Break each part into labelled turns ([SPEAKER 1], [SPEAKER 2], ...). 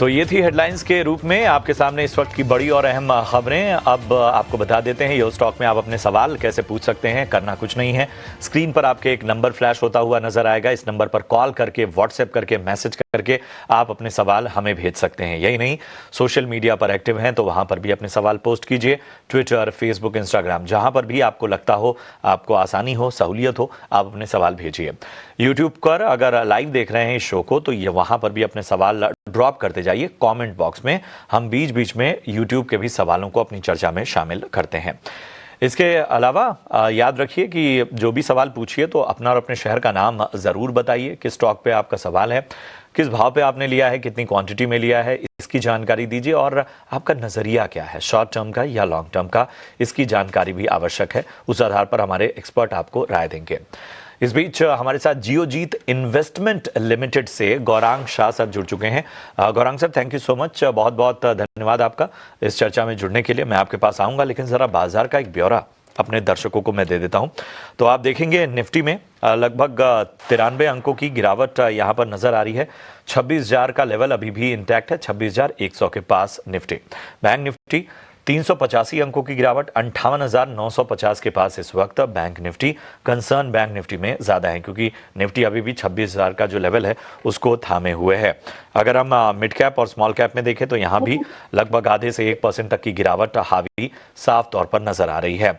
[SPEAKER 1] तो ये थी हेडलाइंस के रूप में आपके सामने इस वक्त की बड़ी और अहम खबरें। अब आपको बता देते हैं यो स्टॉक में आप अपने सवाल कैसे पूछ सकते हैं। करना कुछ नहीं है, स्क्रीन पर आपके एक नंबर फ्लैश होता हुआ नजर आएगा। इस नंबर पर कॉल करके, व्हाट्सएप करके, मैसेज करके आप अपने सवाल हमें भेज सकते हैं। यही नहीं, सोशल मीडिया पर एक्टिव हैं तो वहां पर भी अपने सवाल पोस्ट कीजिए। ट्विटर, फेसबुक, इंस्टाग्राम, जहां पर भी आपको लगता हो, आपको आसानी हो, सहूलियत हो, आप अपने सवाल भेजिए। यूट्यूब पर अगर लाइव देख रहे हैं इस शो को तो ये वहां पर भी अपने सवाल ड्रॉप करते जाइए कमेंट बॉक्स में। हम बीच बीच में यूट्यूब के भी सवालों को अपनी चर्चा में शामिल करते हैं। इसके अलावा याद रखिए कि जो भी सवाल पूछिए तो अपना और अपने शहर का नाम ज़रूर बताइए। किस स्टॉक पे आपका सवाल है, किस भाव पे आपने लिया है, कितनी क्वांटिटी में लिया है, इसकी जानकारी दीजिए। और आपका नज़रिया क्या है, शॉर्ट टर्म का या लॉन्ग टर्म का, इसकी जानकारी भी आवश्यक है। उस आधार पर हमारे एक्सपर्ट आपको राय देंगे। इस बीच हमारे साथ जियोजीत इन्वेस्टमेंट लिमिटेड से गौरांग शाह सर जुड़ चुके हैं। Gaurang sir, thank you so much, बहुत बहुत धन्यवाद आपका इस चर्चा में जुड़ने के लिए। मैं आपके पास आऊंगा, लेकिन ज़रा बाजार का एक ब्यौरा अपने दर्शकों को मैं दे देता हूं। तो आप देखेंगे निफ्टी में लगभग 93 अंकों की गिरावट यहाँ पर नजर आ रही है। 26,000 का लेवल अभी भी इंटैक्ट है, 26,100 के पास निफ्टी। बैंक निफ्टी 385 अंकों की गिरावट, 58,950 के पास इस वक्त bank Nifty. Concern bank Nifty में ज्यादा है क्योंकि निफ्टी अभी भी 26,000 का जो लेवल है उसको थामे हुए है। अगर हम मिड कैप और स्मॉल कैप में देखें तो यहाँ भी लगभग आधे से 1% तक की गिरावट हावी साफ तौर पर नजर आ रही है।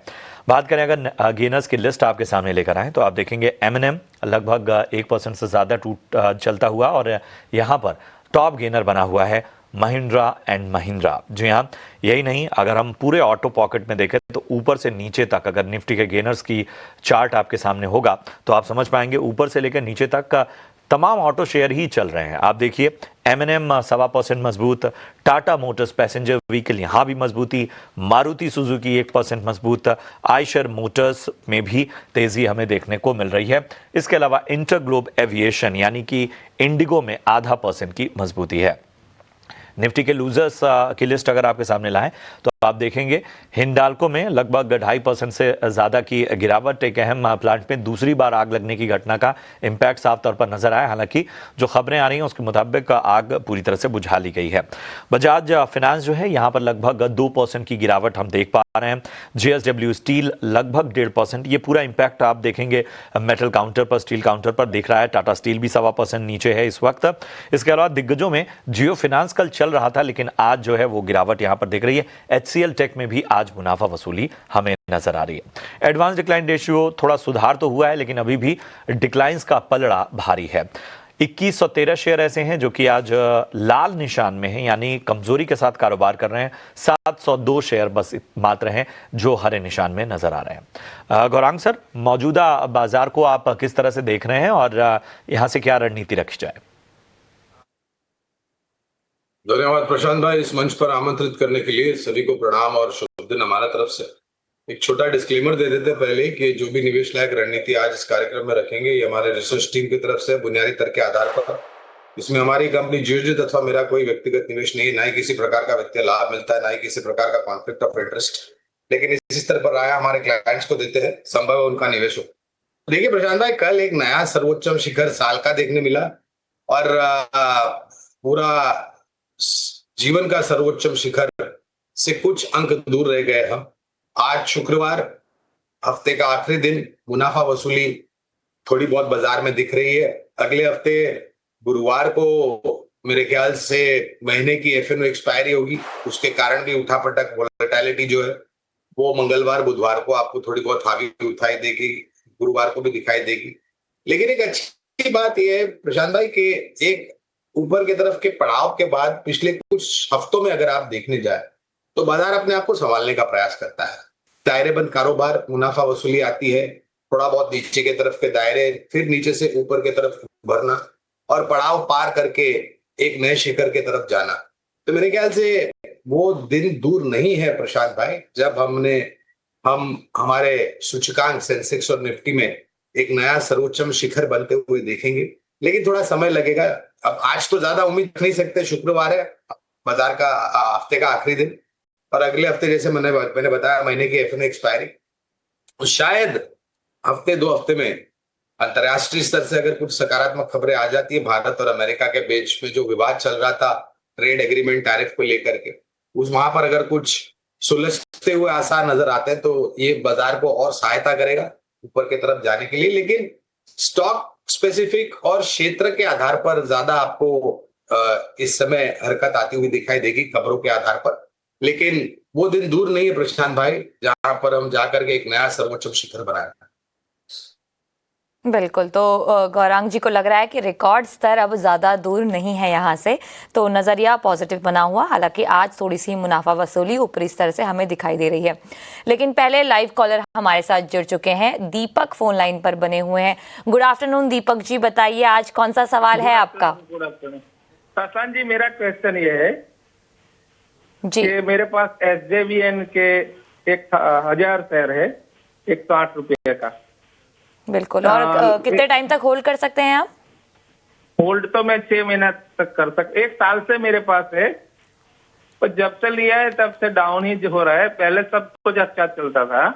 [SPEAKER 1] बात करें अगर गेनर्स की लिस्ट आपके सामने लेकर आए तो आप देखेंगे M&M लगभग 1% से ज्यादा चलता हुआ, और यहाँ पर टॉप गेनर बना हुआ है महिंद्रा एंड महिंद्रा। जी हाँ, यही नहीं, अगर हम पूरे ऑटो पॉकेट में देखें तो ऊपर से नीचे तक अगर निफ्टी के गेनर्स की चार्ट आपके सामने होगा तो आप समझ पाएंगे ऊपर से लेकर नीचे तक का तमाम ऑटो शेयर ही चल रहे हैं। आप देखिए M&M 1.25% मजबूत, टाटा मोटर्स पैसेंजर व्हीकल यहां भी मजबूती, मारुति सुजुकी 1% मजबूत, आयशर मोटर्स में भी तेजी हमें देखने को मिल रही है। इसके अलावा इंटरग्लोब एविएशन यानी कि इंडिगो में 0.5% की मजबूती है। निफ्टी के लूजर्स की लिस्ट अगर आपके सामने लाएं तो आप देखेंगे हिंडाल्को में लगभग 2.5% से ज्यादा की गिरावट। एक अहम प्लांट में दूसरी बार आग लगने की घटना का इंपैक्ट साफ तौर पर नजर आया। हालांकि जो खबरें आ रही हैं उसके मुताबिक आग पूरी तरह से बुझा ली गई है। बजाज फाइनेंस जो है यहाँ पर लगभग 2% की गिरावट हम देख पा रहे हैं। JSW स्टील लगभग 1.5%। ये पूरा इंपैक्ट आप देखेंगे मेटल काउंटर पर, स्टील काउंटर पर दिख रहा है। टाटा स्टील भी 1.25% नीचे है इस वक्त। इसके अलावा दिग्गजों में जियो फाइनेंस कल चल रहा था लेकिन आज जो है वो गिरावट यहाँ पर दिख रही है। HCL टेक में भी आज मुनाफा वसूली हमें नजर आ रही है। एडवांस डिक्लाइन रेशियो थोड़ा सुधार तो हुआ है लेकिन अभी भी डिक्लाइंस का पलड़ा भारी है। 2113 शेयर ऐसे हैं जो कि आज लाल निशान में हैं, यानी कमजोरी के साथ कारोबार कर रहे हैं। 702 शेयर बस मात्र हैं जो हरे निशान में नजर आ रहे हैं। गौरांग सर, मौजूदा बाजार को आप किस तरह से देख रहे हैं और यहां से क्या रणनीति रखी जाए?
[SPEAKER 2] धन्यवाद प्रशांत भाई, इस मंच पर आमंत्रित करने के लिए। सभी को प्रणाम और शुभ दिन हमारा तरफ से। एक छोटा डिस्क्लेमर दे देते पहले कि जो भी निवेश लायक रणनीति आज इस कार्यक्रम में रखेंगे ये हमारे रिसर्च टीम की तरफ से बुनियादी तर्क के आधार पर। इसमें हमारी कंपनी जियोजीत अथवा मेरा कोई व्यक्तिगत निवेश नहीं है, ना ही किसी प्रकार का वित्तीय लाभ मिलता है, ना ही किसी प्रकार का कॉन्फ्लिक्ट ऑफ इंटरेस्ट। लेकिन इसी स्तर पर राय हमारे क्लाइंट्स को देते हैं, संभव है उनका निवेश हो। देखिए प्रशांत भाई, कल एक नया सर्वोच्चम शिखर साल का देखने मिला और पूरा जीवन का सर्वोच्चम शिखर से कुछ अंक दूर रह गए हम। आज शुक्रवार, हफ्ते का आखिरी दिन, मुनाफा वसूली थोड़ी बहुत बाजार में दिख रही है। अगले हफ्ते गुरुवार को मेरे ख्याल से महीने की एफएनओ एक्सपायरी होगी, उसके कारण भी उठापटक वोलेटिलिटी जो है वो मंगलवार बुधवार को आपको थोड़ी बहुत हावी दिखाई देगी, गुरुवार को भी दिखाई देगी। लेकिन एक अच्छी बात यह है प्रशांत भाई कि एक ऊपर की तरफ के पड़ाव के बाद पिछले कुछ हफ्तों में अगर आप देखने जाए तो बाजार अपने आप को संभालने का प्रयास करता है। दायरेबंद कारोबार, मुनाफा वसूली आती है, थोड़ा बहुत नीचे के तरफ के दायरे, फिर नीचे से ऊपर की तरफ भरना और पड़ाव पार करके एक नए शिखर की तरफ जाना। तो मेरे ख्याल से वो दिन दूर नहीं है प्रशांत भाई जब हम हमारे सूचकांक सेंसेक्स और निफ्टी में एक नया सर्वोच्चम शिखर बनते हुए देखेंगे। लेकिन थोड़ा समय लगेगा। अब आज तो ज्यादा उम्मीद कर नहीं सकते, शुक्रवार है, बाजार का हफ्ते का आखिरी दिन, और अगले हफ्ते जैसे मैंने बताया महीने की एफएनओ एक्सपायरी, तो शायद हफ्ते दो हफ्ते में अंतर्राष्ट्रीय स्तर से अगर कुछ सकारात्मक खबरें आ जाती है। भारत और अमेरिका के बीच में जो विवाद चल रहा था ट्रेड एग्रीमेंट टैरिफ को लेकर के, उस वहां पर अगर कुछ सुलझते हुए आसार नजर आते हैं तो ये बाजार को और सहायता करेगा ऊपर की तरफ जाने के लिए। लेकिन स्टॉक स्पेसिफिक और क्षेत्र के आधार पर ज्यादा आपको इस समय हरकत आती हुई दिखाई देगी खबरों के आधार पर। लेकिन वो दिन दूर नहीं है प्रशांत भाई जहां पर हम जाकर के एक नया सर्वोच्च शिखर बनाएंगे।
[SPEAKER 3] बिल्कुल। तो गौरांग जी को लग रहा है कि रिकॉर्ड स्तर अब ज़्यादा दूर नहीं है यहाँ से, तो नज़रिया पॉजिटिव बना हुआ। हालांकि आज थोड़ी सी मुनाफा वसूली ऊपरी स्तर से हमें दिखाई दे रही है। लेकिन पहले लाइव कॉलर हमारे साथ जुड़ चुके हैं, दीपक फोन लाइन पर बने हुए हैं। गुड आफ्टरनून दीपक जी, बताइए आज कौन सा सवाल है आपका?
[SPEAKER 4] गुड आफ्टरनून प्रशांत जी, मेरा क्वेश्चन ये है
[SPEAKER 3] जी।
[SPEAKER 4] कि मेरे पास SJVN के 1000 शेयर है 108 रुपये का।
[SPEAKER 3] बिल्कुल। और कितने टाइम तक होल्ड कर सकते हैं आप?
[SPEAKER 4] होल्ड तो मैं 6 महीना तक कर सकता, 1 साल से मेरे पास है, पर जब से लिया है तब से डाउन ही हो रहा है। पहले सब कुछ अच्छा चलता था,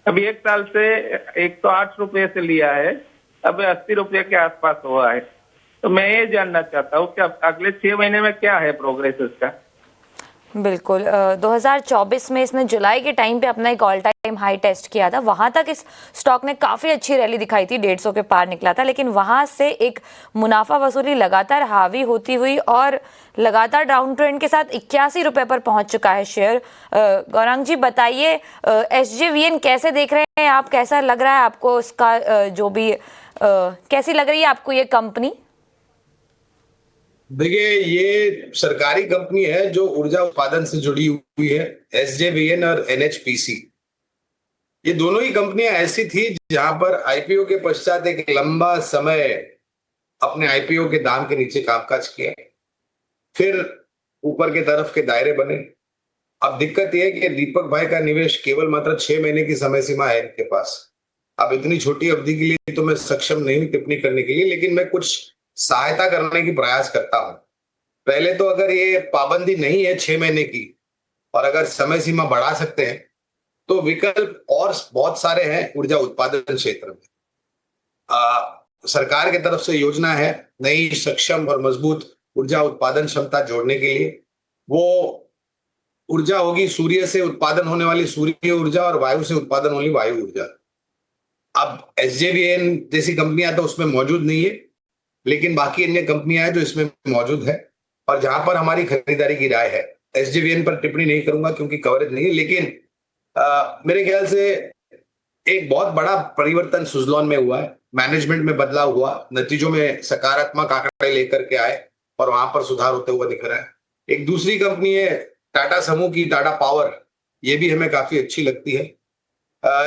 [SPEAKER 4] अभी 1 साल से 108 रुपये से लिया है, अब 80 रुपये के आसपास हुआ है। तो मैं ये जानना चाहता हूँ कि अगले 6 महीने में क्या है प्रोग्रेस इसका।
[SPEAKER 3] बिल्कुल। 2024 में इसने जुलाई के टाइम पे अपना एक ऑल टाइम हाई टेस्ट किया था। वहां तक इस स्टॉक ने काफी अच्छी रैली दिखाई थी, 150 के पार निकला था। लेकिन वहां से एक मुनाफा वसूली लगातार हावी होती हुई और लगातार डाउन ट्रेंड के साथ 81 रुपए पर पहुंच चुका है शेयर। गौरांग जी बताइए, SJVN कैसे देख रहे हैं आप? कैसा लग रहा है आपको उसका जो भी कैसी लग रही है आपको ये कंपनी?
[SPEAKER 2] देखिए, ये सरकारी कंपनी है जो ऊर्जा उत्पादन से जुड़ी हुई है। SJVN और NHPC, ये दोनों ही कंपनियां ऐसी थी जहां पर IPO के पश्चात एक लंबा समय अपने IPO के दाम के नीचे कामकाज किया, फिर ऊपर के तरफ के दायरे बने। अब दिक्कत यह है कि दीपक भाई का निवेश केवल मात्र 6 महीने की समय सीमा है इनके पास। अब इतनी छोटी अवधि के लिए तो मैं सक्षम नहीं हूं टिप्पणी करने के लिए, लेकिन मैं कुछ सहायता करने की प्रयास करता हूं। पहले तो अगर ये पाबंदी नहीं है 6 महीने की और अगर समय सीमा बढ़ा सकते हैं तो विकल्प और बहुत सारे हैं ऊर्जा उत्पादन क्षेत्र में। सरकार की तरफ से योजना है नई सक्षम और मजबूत ऊर्जा उत्पादन क्षमता जोड़ने के लिए। वो ऊर्जा होगी सूर्य से उत्पादन होने वाली सूर्य ऊर्जा और वायु से उत्पादन होने वाली वायु ऊर्जा। अब SJVN जैसी कंपनियां तो उसमें मौजूद नहीं है, लेकिन बाकी अन्य कंपनियां हैं जो इसमें मौजूद है और जहां पर हमारी खरीदारी की राय है। SJVN पर टिप्पणी नहीं करूंगा क्योंकि कवरेज नहीं है, लेकिन मेरे ख्याल से एक बहुत बड़ा परिवर्तन सुज़लॉन में हुआ है, मैनेजमेंट में बदलाव हुआ, नतीजों में सकारात्मक आंकड़े लेकर के आए और वहां पर सुधार होते हुए दिख रहा है। एक दूसरी कंपनी है टाटा समूह की, टाटा पावर, ये भी हमें काफी अच्छी लगती है।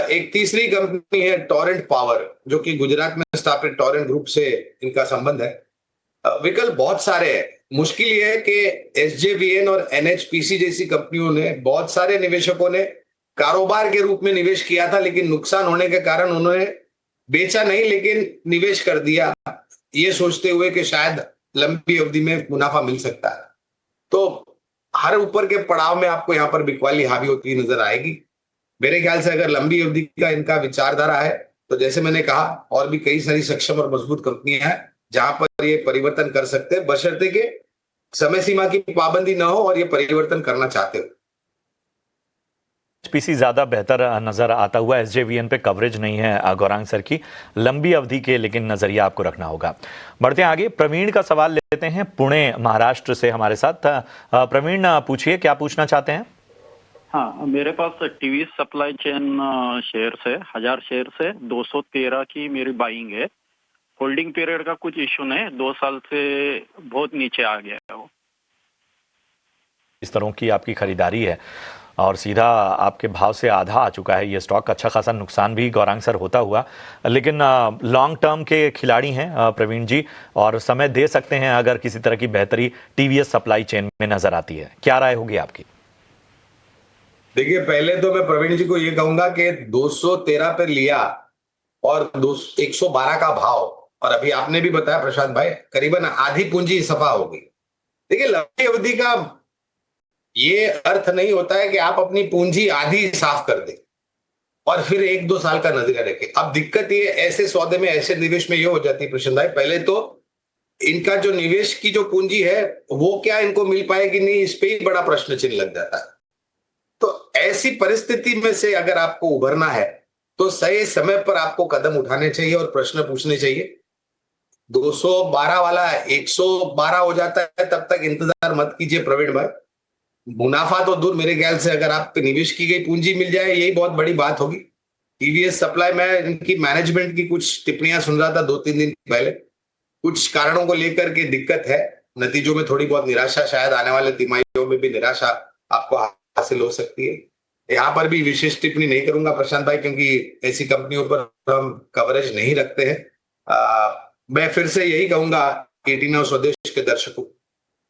[SPEAKER 2] एक तीसरी कंपनी है टोरेंट पावर, जो कि गुजरात में स्थापित टोरेंट ग्रुप से इनका संबंध है। विकल्प बहुत सारे हैं। मुश्किल यह है कि SJVN और NHPC जैसी कंपनियों ने, बहुत सारे निवेशकों ने कारोबार के रूप में निवेश किया था, लेकिन नुकसान होने के कारण उन्होंने बेचा नहीं लेकिन निवेश कर दिया, ये सोचते हुए कि शायद लंबी अवधि में मुनाफा मिल सकता है। तो हर ऊपर के पड़ाव में आपको यहाँ पर बिकवाली हावी होती नजर आएगी। मेरे ख्याल से अगर लंबी अवधि का इनका विचारधारा है तो जैसे मैंने कहा और भी कई सारी सक्षम और मजबूत कंपनियां हैं जहां पर ये परिवर्तन कर सकते हैं, बशर्ते के समय सीमा की पाबंदी ना हो और ये परिवर्तन करना चाहते हो।
[SPEAKER 1] HPC ज्यादा बेहतर नजर आता हुआ, SJVN पे कवरेज नहीं है गौरांग सर की लंबी अवधि के, लेकिन नजरिया आपको रखना होगा। बढ़ते हैं आगे, प्रवीण का सवाल लेते हैं, पुणे महाराष्ट्र से हमारे साथ। प्रवीण पूछिए, क्या पूछना चाहते हैं?
[SPEAKER 5] हाँ, मेरे पास TVS सप्लाई चेन शेयर है, 1000 शेयर से 213 की मेरी बाइंग है। होल्डिंग पीरियड का कुछ इश्यू नहीं, 2 साल से बहुत नीचे आ गया है वो।
[SPEAKER 1] इस तरह की आपकी खरीदारी है और सीधा आपके भाव से आधा आ चुका है ये स्टॉक। अच्छा खासा नुकसान भी गौरांग सर होता हुआ, लेकिन लॉन्ग टर्म के खिलाड़ी हैं प्रवीण जी, और समय दे सकते हैं अगर किसी तरह की बेहतरी TVS सप्लाई चेन में नजर आती है। क्या राय होगी आपकी?
[SPEAKER 2] देखिए, पहले तो मैं प्रवीण जी को ये कहूंगा कि 213 पर लिया और 112 का भाव, और अभी आपने भी बताया प्रशांत भाई, करीबन आधी पूंजी सफा हो गई। देखिए, लंबी अवधि का ये अर्थ नहीं होता है कि आप अपनी पूंजी आधी साफ कर दें और फिर 1-2 साल का नजरिया रखें। अब दिक्कत ये ऐसे सौदे में, ऐसे निवेश में ये हो जाती है प्रशांत भाई, पहले तो इनका जो निवेश की जो पूंजी है वो क्या इनको मिल पाएगी नहीं, इस पे ही बड़ा प्रश्न चिन्ह लग जाता है। तो ऐसी परिस्थिति में से अगर आपको उभरना है तो सही समय पर आपको कदम उठाने चाहिए और प्रश्न पूछने चाहिए। 212 वाला 112 हो जाता है तब तक इंतजार मत कीजिए प्रवीण भाई। मुनाफा तो दूर, मेरे ख्याल से अगर आप निवेश की गई पूंजी मिल जाए यही बहुत बड़ी बात होगी। टीवीएस सप्लाई में इनकी मैनेजमेंट की कुछ टिप्पणियां सुन रहा था 2-3 दिन पहले, कुछ कारणों को लेकर के दिक्कत है, नतीजों में थोड़ी बहुत निराशा, शायद आने वाले तिमाहियों में भी निराशा आपको हासिल हो सकती है। यहाँ पर भी विशेष टिप्पणी नहीं करूंगा प्रशांत भाई, क्योंकि ऐसी कंपनियों पर हम कवरेज नहीं रखते हैं। मैं फिर से यही कहूंगा 89 स्वदेश के दर्शकों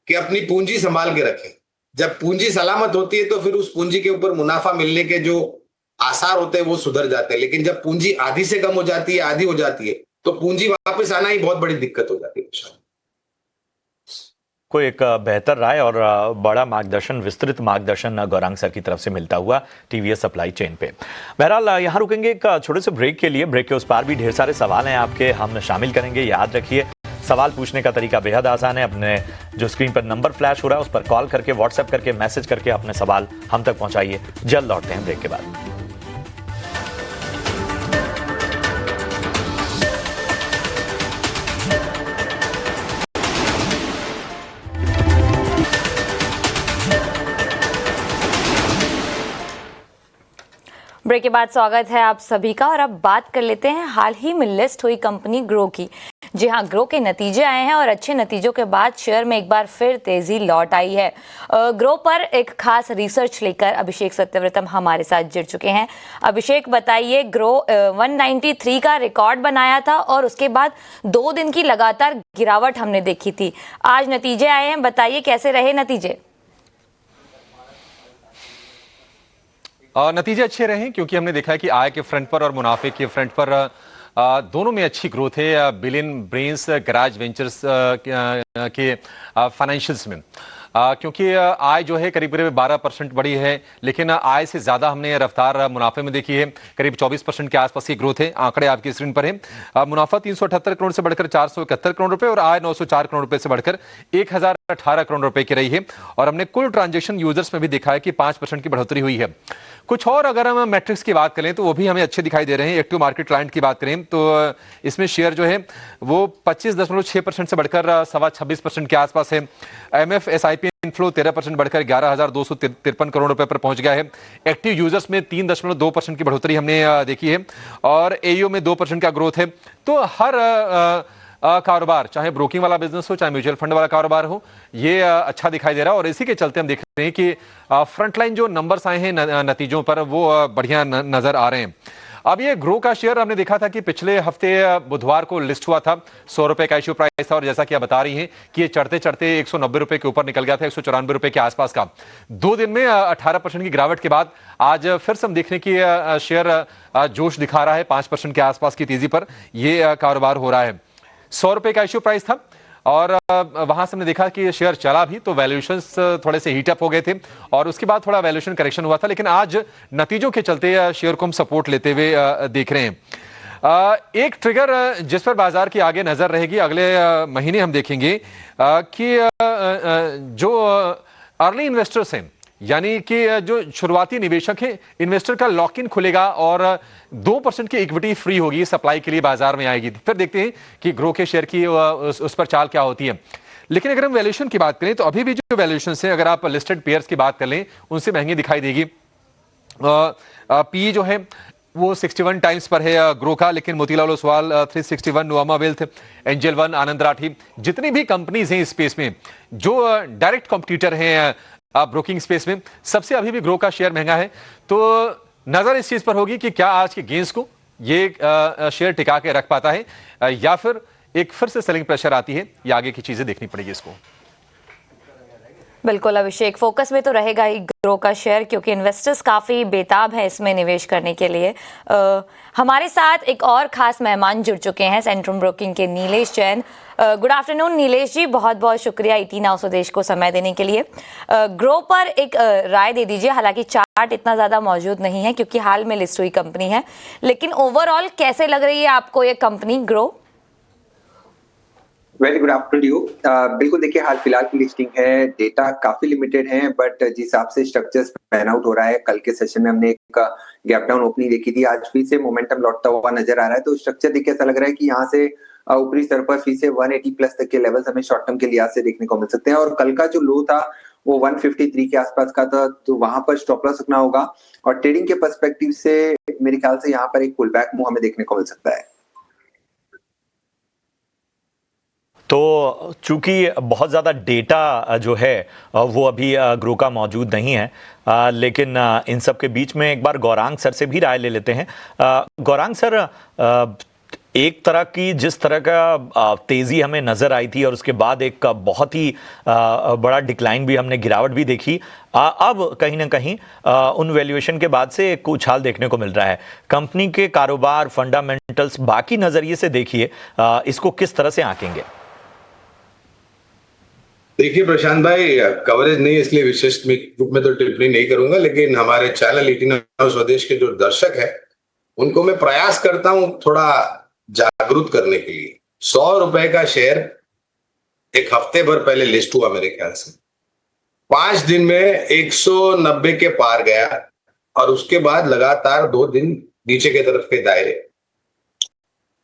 [SPEAKER 2] कि अपनी पूंजी संभाल के रखें। जब पूंजी सलामत होती है तो फिर उस पूंजी के ऊपर मुनाफा मिलने के जो आसार होते हैं वो सुधर जाते हैं, लेकिन जब पूंजी आधी से कम हो जाती है, आधी हो जाती है, तो पूंजी वापस आना ही बहुत बड़ी दिक्कत हो जाती है।
[SPEAKER 1] को एक बेहतर राय और बड़ा मार्गदर्शन, विस्तृत मार्गदर्शन गौरांग सर की तरफ से मिलता हुआ टीवीएस सप्लाई चेन पे। बहरहाल यहाँ रुकेंगे एक छोटे से ब्रेक के लिए। ब्रेक के उस पार भी ढेर सारे सवाल हैं आपके, हम शामिल करेंगे। याद रखिए, सवाल पूछने का तरीका बेहद आसान है। अपने जो स्क्रीन पर नंबर फ्लैश हो रहा है उस पर कॉल करके, व्हाट्सएप करके, मैसेज करके अपने सवाल हम तक पहुंचाइए। जल्द लौटते हैं ब्रेक के बाद।
[SPEAKER 3] ब्रेक के बाद स्वागत है आप सभी का, और अब बात कर लेते हैं हाल ही में लिस्ट हुई कंपनी ग्रो की। जी हाँ, ग्रो के नतीजे आए हैं और अच्छे नतीजों के बाद शेयर में एक बार फिर तेजी लौट आई है। ग्रो पर एक खास रिसर्च लेकर अभिषेक सत्यव्रतम हमारे साथ जुड़ चुके हैं। अभिषेक, बताइए, ग्रो 193 का रिकॉर्ड बनाया था और उसके बाद 2 दिन की लगातार गिरावट हमने देखी थी। आज नतीजे आए हैं, बताइए कैसे रहे नतीजे?
[SPEAKER 6] नतीजे अच्छे रहे क्योंकि हमने देखा है कि आय के फ्रंट पर और मुनाफे के फ्रंट पर दोनों में अच्छी ग्रोथ है। बिलियन ब्रेन्स गैराज वेंचर्स के फाइनेंशियल्स में, क्योंकि आय जो है करीब करीब 12% बढ़ी है, लेकिन आय से ज्यादा हमने रफ्तार मुनाफे में देखी है। करीब 24% के आसपास की ग्रोथ है। आंकड़े आपकी स्क्रीन पर है। मुनाफा 378 करोड़ से बढ़कर 471 करोड़ रुपए और आय 904 करोड़ रुपए से बढ़कर 1018 करोड़ रुपए की रही है। और हमने कुल ट्रांजैक्शन यूजर्स में भी देखा है कि 5% की बढ़ोतरी हुई है। कुछ और अगर हम मैट्रिक्स की बात करें तो वो भी हमें अच्छे दिखाई दे रहे हैं। एक्टिव मार्केट क्लाइंट की बात करें तो इसमें शेयर जो है वो 25.6% से बढ़कर 26% के आसपास है। MFSIP इनफ्लो 13% बढ़कर 11,253 करोड़ रुपए पर पहुंच गया है। एक्टिव यूजर्स में 3.2% की बढ़ोतरी हमने देखी है और AUM में 2% का ग्रोथ है। तो हर कारोबार, चाहे ब्रोकिंग वाला बिजनेस हो, चाहे म्यूचुअल फंड वाला कारोबार हो, ये अच्छा दिखाई दे रहा है। और इसी के चलते हम देख रहे हैं कि फ्रंटलाइन जो नंबर्स आए हैं नतीजों पर वो बढ़िया नजर आ रहे हैं। अब ये ग्रो का शेयर हमने देखा था कि पिछले हफ्ते बुधवार को लिस्ट हुआ था, 100 रुपए का इश्यू प्राइस था, और जैसा कि आप बता रही हैं कि ये चढ़ते चढ़ते 190 रुपए के ऊपर निकल गया था, 194 रुपए के आसपास का। 2 दिन में 18% की गिरावट के बाद आज फिर से हम देखने की शेयर जोश दिखा रहा है। 5% के आसपास की तेजी पर ये कारोबार हो रहा है। 100 रुपए का इश्यू प्राइस था और वहां से हमने देखा कि शेयर चला भी तो वैल्यूएशंस थोड़े से हीटअप हो गए थे और उसके बाद थोड़ा वैल्यूएशन करेक्शन हुआ था, लेकिन आज नतीजों के चलते शेयर को हम सपोर्ट लेते हुए देख रहे हैं। एक ट्रिगर जिस पर बाजार की आगे नजर रहेगी, अगले महीने हम देखेंगे कि जो अर्ली इन्वेस्टर्स हैं, यानी कि जो शुरुआती निवेशक हैं, इन्वेस्टर का लॉक इन खुलेगा और 2% की इक्विटी फ्री होगी, सप्लाई के लिए बाजार में आएगी। फिर देखते हैं कि ग्रो के शेयर की उस पर चाल क्या होती है। लेकिन अगर हम वैल्यूएशन की बात करें तो अभी भी जो वैल्यूएशन है, अगर आप लिस्टेड पेयर्स की बात कर लें, उनसे महंगी दिखाई देगी। पी जो है वो 61 टाइम्स पर है ग्रो का, लेकिन Motilal Oswal 361, Nuvama wealth, angel one, Anand Rathi, जितनी भी कंपनीज हैं इस स्पेस में जो डायरेक्ट कॉम्पिटिटर हैं ब्रोकिंग स्पेस में, सबसे अभी भी ग्रो का शेयर महंगा है। तो नजर इस चीज पर होगी कि क्या आज के गेंस को ये शेयर टिका के रख पाता है या फिर एक फिर से सेलिंग प्रेशर आती है, या आगे की चीजें देखनी पड़ेगी इसको।
[SPEAKER 3] बिल्कुल अभिषेक, फोकस में तो रहेगा ही ग्रो का शेयर, क्योंकि इन्वेस्टर्स काफ़ी बेताब हैं इसमें निवेश करने के लिए। हमारे साथ एक और खास मेहमान जुड़ चुके हैं, सेंट्रम ब्रोकिंग के नीलेश जैन। गुड आफ्टरनून नीलेश जी, बहुत बहुत शुक्रिया 89 स्वदेश को समय देने के लिए। ग्रो पर एक राय दे दीजिए, हालांकि चार्ट इतना ज़्यादा मौजूद नहीं है क्योंकि हाल में लिस्ट हुई कंपनी है, लेकिन ओवरऑल कैसे लग रही है आपको ये company grow?
[SPEAKER 7] Very good afternoon you. बिल्कुल देखिए, हाल फिलहाल की लिस्टिंग है, डेटा काफी लिमिटेड है, बट जिस हिसाब से स्ट्रक्चर्स पैन आउट हो रहा है, कल के सेशन में हमने एक गैप डाउन ओपनिंग देखी थी, आज फिर से मोमेंटम लौटता हुआ नजर आ रहा है। तो स्ट्रक्चर देख के ऐसा लग रहा है कि यहाँ से ऊपरी स्तर पर फिर से 180 प्लस तक के लेवल्स हमें शॉर्ट टर्म के लिहाज से देखने को मिल सकते हैं। और कल का जो लो था वो 153 के आसपास का था, तो वहां पर स्टॉप लॉस रखना होगा। और ट्रेडिंग के पर्सपेक्टिव से मेरे ख्याल से यहाँ पर एक पुल बैक मूव हमें देखने को मिल सकता है।
[SPEAKER 1] तो चूंकि बहुत ज़्यादा डेटा जो है वो अभी ग्रो का मौजूद नहीं है, लेकिन इन सब के बीच में एक बार गौरांग सर से भी राय ले लेते हैं। गौरांग सर, एक तरह की जिस तरह का तेज़ी हमें नज़र आई थी और उसके बाद एक बहुत ही बड़ा डिक्लाइन भी, हमने गिरावट भी देखी, अब कहीं ना कहीं उन वैल्यूएशन के बाद से एक उछाल देखने को मिल रहा है। कंपनी के कारोबार, फंडामेंटल्स, बाकी नज़रिए से देखिए, इसको किस तरह से आंकेंगे?
[SPEAKER 2] देखिए प्रशांत भाई, कवरेज नहीं है इसलिए विशेष रूप में तो टिप्पणी नहीं करूंगा, लेकिन हमारे चैनल 18 हाउस स्वदेश के जो दर्शक है उनको मैं प्रयास करता हूं थोड़ा जागरूक करने के लिए। 100 रुपए का शेयर एक हफ्ते भर पहले लिस्ट हुआ मेरे ख्याल से, 5 दिन में 190 के पार गया और उसके बाद लगातार 2 दिन नीचे के तरफ के दायरे।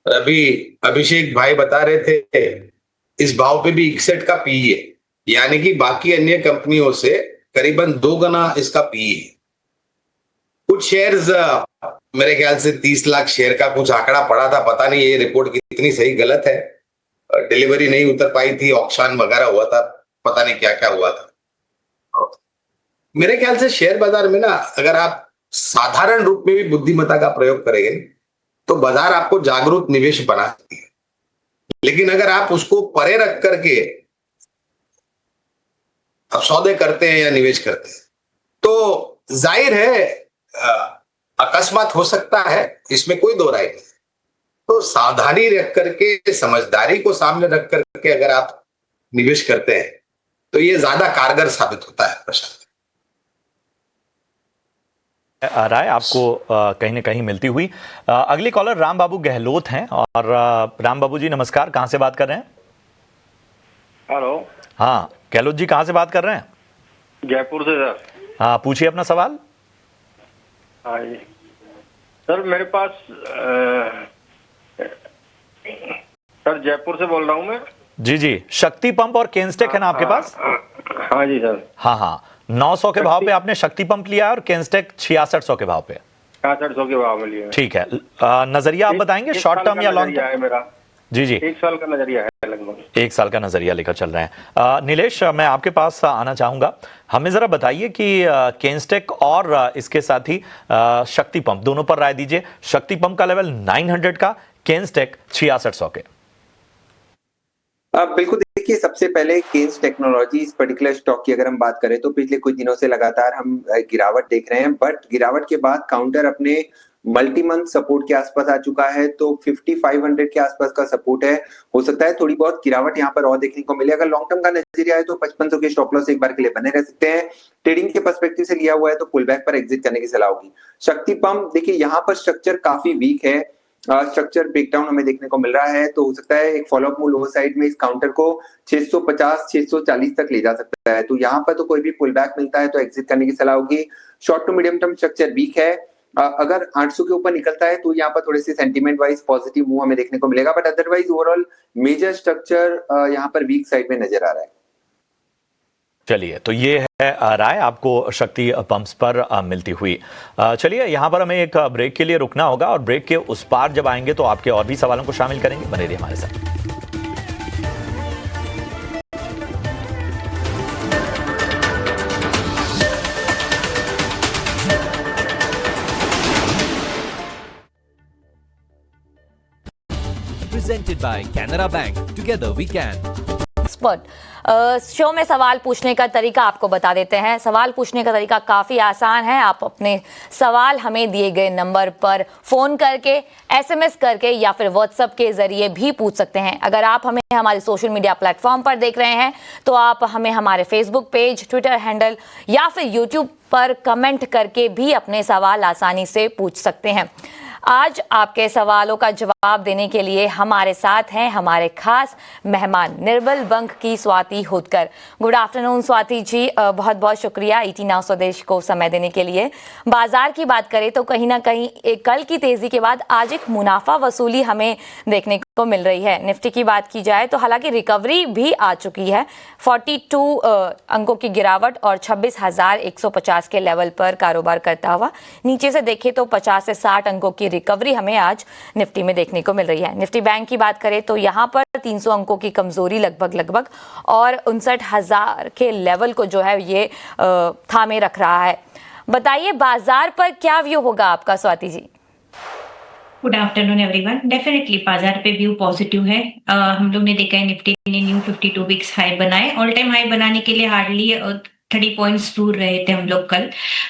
[SPEAKER 2] अभी अभिषेक भाई बता रहे थे इस भाव पे भी 61 का पी है, यानी कि बाकी अन्य कंपनियों से करीबन 2 गुना इसका पी है। कुछ शेयर्स मेरे ख्याल से 30 लाख शेयर का कुछ आंकड़ा पड़ा था, पता नहीं ये रिपोर्ट कितनी सही गलत है। डिलीवरी नहीं उतर पाई थी, ऑक्शन वगैरह हुआ था, पता नहीं क्या क्या हुआ था। मेरे ख्याल से शेयर बाजार में ना, अगर आप साधारण रूप में भी बुद्धिमत्ता का प्रयोग करेंगे तो बाजार आपको जागरूक निवेश बना सकती है। लेकिन अगर आप उसको परे रख करके आप सौदे करते हैं या निवेश करते हैं तो जाहिर है अकस्मात हो सकता है, इसमें कोई दो राय नहीं। तो सावधानी रख करके, समझदारी को सामने रख करके अगर आप निवेश करते हैं तो ये ज्यादा कारगर साबित होता है। प्रशांत,
[SPEAKER 1] राय आपको कहीं ना कहीं मिलती हुई। अगली कॉलर राम बाबू गहलोत हैं। और राम बाबू जी नमस्कार, कहां से बात कर रहे हैं?
[SPEAKER 8] हेलो।
[SPEAKER 1] हाँ गहलोत जी, कहां से बात कर रहे हैं?
[SPEAKER 8] जयपुर से सर।
[SPEAKER 1] हाँ पूछिए अपना सवाल।
[SPEAKER 8] हाँ जी सर, मेरे पास सर जयपुर से बोल रहा हूँ मैं।
[SPEAKER 1] जी जी, शक्ति पंप और केंस्टेक है ना आपके पास?
[SPEAKER 8] हाँ जी सर।
[SPEAKER 1] हाँ हाँ, 900 के भाव पे आपने शक्ति पंप लिया और केंस्टेक 6600 के भाव पे।
[SPEAKER 8] 6600 के भाव में लिया।
[SPEAKER 1] ठीक है, नजरिया आप बताएंगे शॉर्ट टर्म या लॉन्ग टर्म?
[SPEAKER 8] मेरा
[SPEAKER 1] जी जी,
[SPEAKER 8] 1 साल का नजरिया है लगभग।
[SPEAKER 1] 1 साल का नजरिया लेकर चल रहे हैं। नीलेश, मैं आपके पास आना चाहूंगा। हमें जरा बताइए कि केंस्टेक और इसके साथ ही शक्ति पंप दोनों पर राय दीजिए। शक्ति पंप का लेवल 900 का, केंस्टेक 6600 के।
[SPEAKER 7] बिल्कुल देखिए, सबसे पहले केन्स टेक्नोलॉजी इस पर्टिकुलर स्टॉक की अगर हम बात करें तो पिछले कुछ दिनों से लगातार हम गिरावट देख रहे हैं, बट गिरावट के बाद काउंटर अपने मल्टी मंथ सपोर्ट के आसपास आ चुका है। तो 5500 के आसपास का सपोर्ट है, हो सकता है थोड़ी बहुत गिरावट यहाँ पर और देखने को मिले। अगर लॉन्ग टर्म का नजरिया है तो 5500 के स्टॉप लॉस एक बार के लिए बने रह सकते हैं। ट्रेडिंग के पर्सपेक्टिव से लिया हुआ है तो पुल बैक पर एग्जिट करने की सलाह होगी। शक्ति पंप देखिए, यहाँ पर स्ट्रक्चर काफी वीक है, स्ट्रक्चर ब्रेकडाउन हमें देखने को मिल रहा है। तो हो सकता है एक फॉलोअप मूव लोअर साइड में इस काउंटर को 650-640 तक ले जा सकता है। तो यहाँ पर तो कोई भी पुल बैक मिलता है तो एग्जिट करने की सलाह होगी। Short to medium term structure weak है, अगर 800 के ऊपर निकलता है तो यहाँ पर थोड़े से सेंटीमेंट वाइज पॉजिटिव मूव हमें देखने को मिलेगा, but otherwise overall major structure यहाँ पर वीक साइड में नजर आ रहा है।
[SPEAKER 1] चलिए, तो ये है राय आपको शक्ति पंप्स पर मिलती हुई। चलिए, यहाँ पर हमें एक ब्रेक के लिए रुकना होगा और ब्रेक के उस पार जब आएंगे तो आपके और भी सवालों को शामिल करेंगे। बने रहिए हमारे साथ।
[SPEAKER 9] Presented by Canara Bank. Together we can.
[SPEAKER 3] Expert show में सवाल पूछने का तरीका आपको बता देते हैं। सवाल पूछने का तरीका काफ़ी आसान है। आप अपने सवाल हमें दिए गए नंबर पर फ़ोन करके, एसएमएस करके या फिर व्हाट्सएप के ज़रिए भी पूछ सकते हैं। अगर आप हमें हमारे सोशल मीडिया प्लेटफॉर्म पर देख रहे हैं तो आप हमें हमारे फेसबुक पेज, ट्विटर हैंडल या फिर यूट्यूब पर कमेंट करके भी अपने सवाल आसानी से पूछ सकते हैं। आज आपके सवालों का जवाब देने के लिए हमारे साथ हैं हमारे खास मेहमान निर्मल बैंक की स्वाति होतकर। गुड आफ्टरनून स्वाति जी, बहुत बहुत शुक्रिया ET Now स्वदेश को समय देने के लिए। बाजार की बात करें तो कहीं ना कहीं कल की तेजी के बाद आज एक मुनाफा वसूली हमें देखने को मिल रही है। निफ्टी की बात की जाए तो हालांकि रिकवरी भी आ चुकी है, 42 अंकों की गिरावट और 26,150 के लेवल पर कारोबार करता हुआ। नीचे से देखें तो 50 से 60 अंकों की रिकवरी हमें आज निफ्टी में देखने को मिल रही है। निफ्टी बैंक की बात करें तो यहाँ पर 300 अंकों की कमजोरी लगभग और 59,000 के लेवल को जो है ये थामे रख रहा है। बताइए बाजार पर क्या व्यू होगा आपका Swati ji?
[SPEAKER 10] Good afternoon everyone. Definitely बाजार पे व्यू पॉजिटिव है। हम लोग ने देखा है निफ्टी ने न्यू 52 वीक्स हाई बनाए। ऑल टाइम हाई बनाने के लिए हार्डली 30 पॉइंट्स दूर रहे थे हम लोग कल।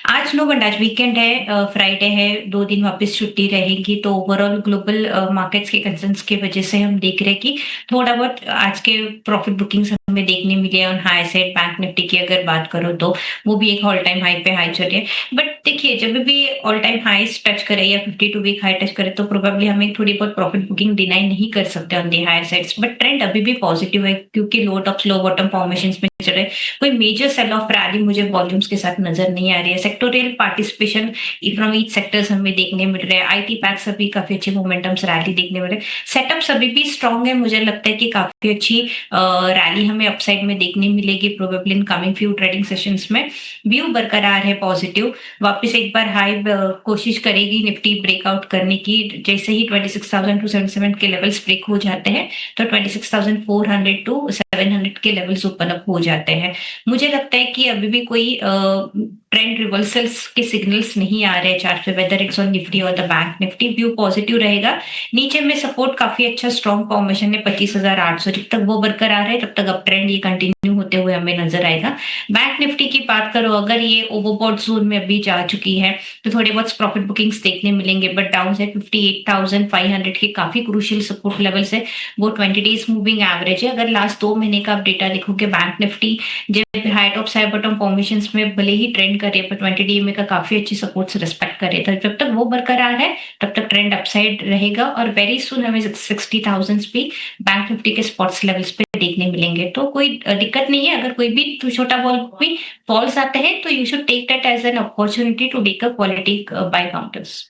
[SPEAKER 10] आज नो बट आज वीकेंड है, फ्राइडे है, 2 दिन वापस छुट्टी रहेगी, तो ओवरऑल ग्लोबल मार्केट्स के कंसर्न्स की वजह से हम देख रहे हैं कि थोड़ा बहुत आज के प्रॉफिट बुकिंग्स हमें देखने मिले on high side. Bank Nifty की अगर बात करो तो वो भी एक ऑल टाइम हाई पे हाई चल रही है। बट देखिए जब भी ऑल टाइम हाई टच करे या 52 वीक हाई टच करे तो प्रोबेबली हमें थोड़ी बहुत प्रॉफिट बुकिंग डिनाई नहीं कर सकते on the higher sides. But trend अभी भी पॉजिटिव है क्योंकि low top slow bottom formation में चल रहे। कोई मेजर सेल ऑफ रैली मुझे वॉल्यूम्स के साथ नजर नहीं आ रही है। Sectorial participation from each sectors हमें देखने मिल रहे हैं। आईटी पैक्स अभी काफी अच्छे मोमेंटम्स रैली देखने मिल रहे हैं। सेटअप्स अभी भी स्ट्रॉन्ग है। मुझे लगता है कि काफी अच्छी रैली हमें अपसाइड में देखने मिलेगी probably in coming few trading sessions में। व्यू बरकरार है पॉजिटिव। वापस एक बार हाई कोशिश करेगी निफ्टी ब्रेकआउट करने की। जैसे ही 26,277 के लेवल्स ब्रेक हो जाते हैं तो 26,400 टू 700 के लेवल्स ओपन अप हो जाते हैं। मुझे लगता है कि अभी भी कोई ट्रेंड रिवर्सल्स के सिग्नल्स नहीं आ रहे चार्ट पे, वेदर इट्स ऑन निफ्टी और the bank Nifty. View positive रहेगा। नीचे में सपोर्ट काफी अच्छा स्ट्रॉन्ग फॉर्मेशन है 25,800। जब तक वो बरकरार है तब तक अप ट्रेंड ये कंटिन्यू होते हुए हमें नजर आएगा। बैंक निफ्टी की बात करो, अगर ये ओवरबॉट जोन में अभी जा चुकी है तो थोड़े बहुत प्रॉफिट बुकिंग्स देखने मिलेंगे। बट डाउन साइड 58,500 के काफी क्रूशियल सपोर्ट लेवल्स है। वो 20 डेज मूविंग एवरेज है। अगर लास्ट 2 महीने का आप डेटा देखोगे बैंक निफ्टी जब high top side bottom formations में भले ही ट्रेंड करे पर 20 DMA का काफी अच्छी सपोर्ट से रिस्पेक्ट करे। तो जब तक वो बरकरार है तब तक ट्रेंड अपसाइड रहेगा और वेरी सुन हमें 60,000 भी बैंक निफ्टी के स्पॉट्स लेवल्स पे देखने मिलेंगे। तो कोई दिक्कत नहीं है। अगर कोई भी छोटा बॉल भी फॉल्स आते हैं तो you should take that as an opportunity to take a quality buy counters.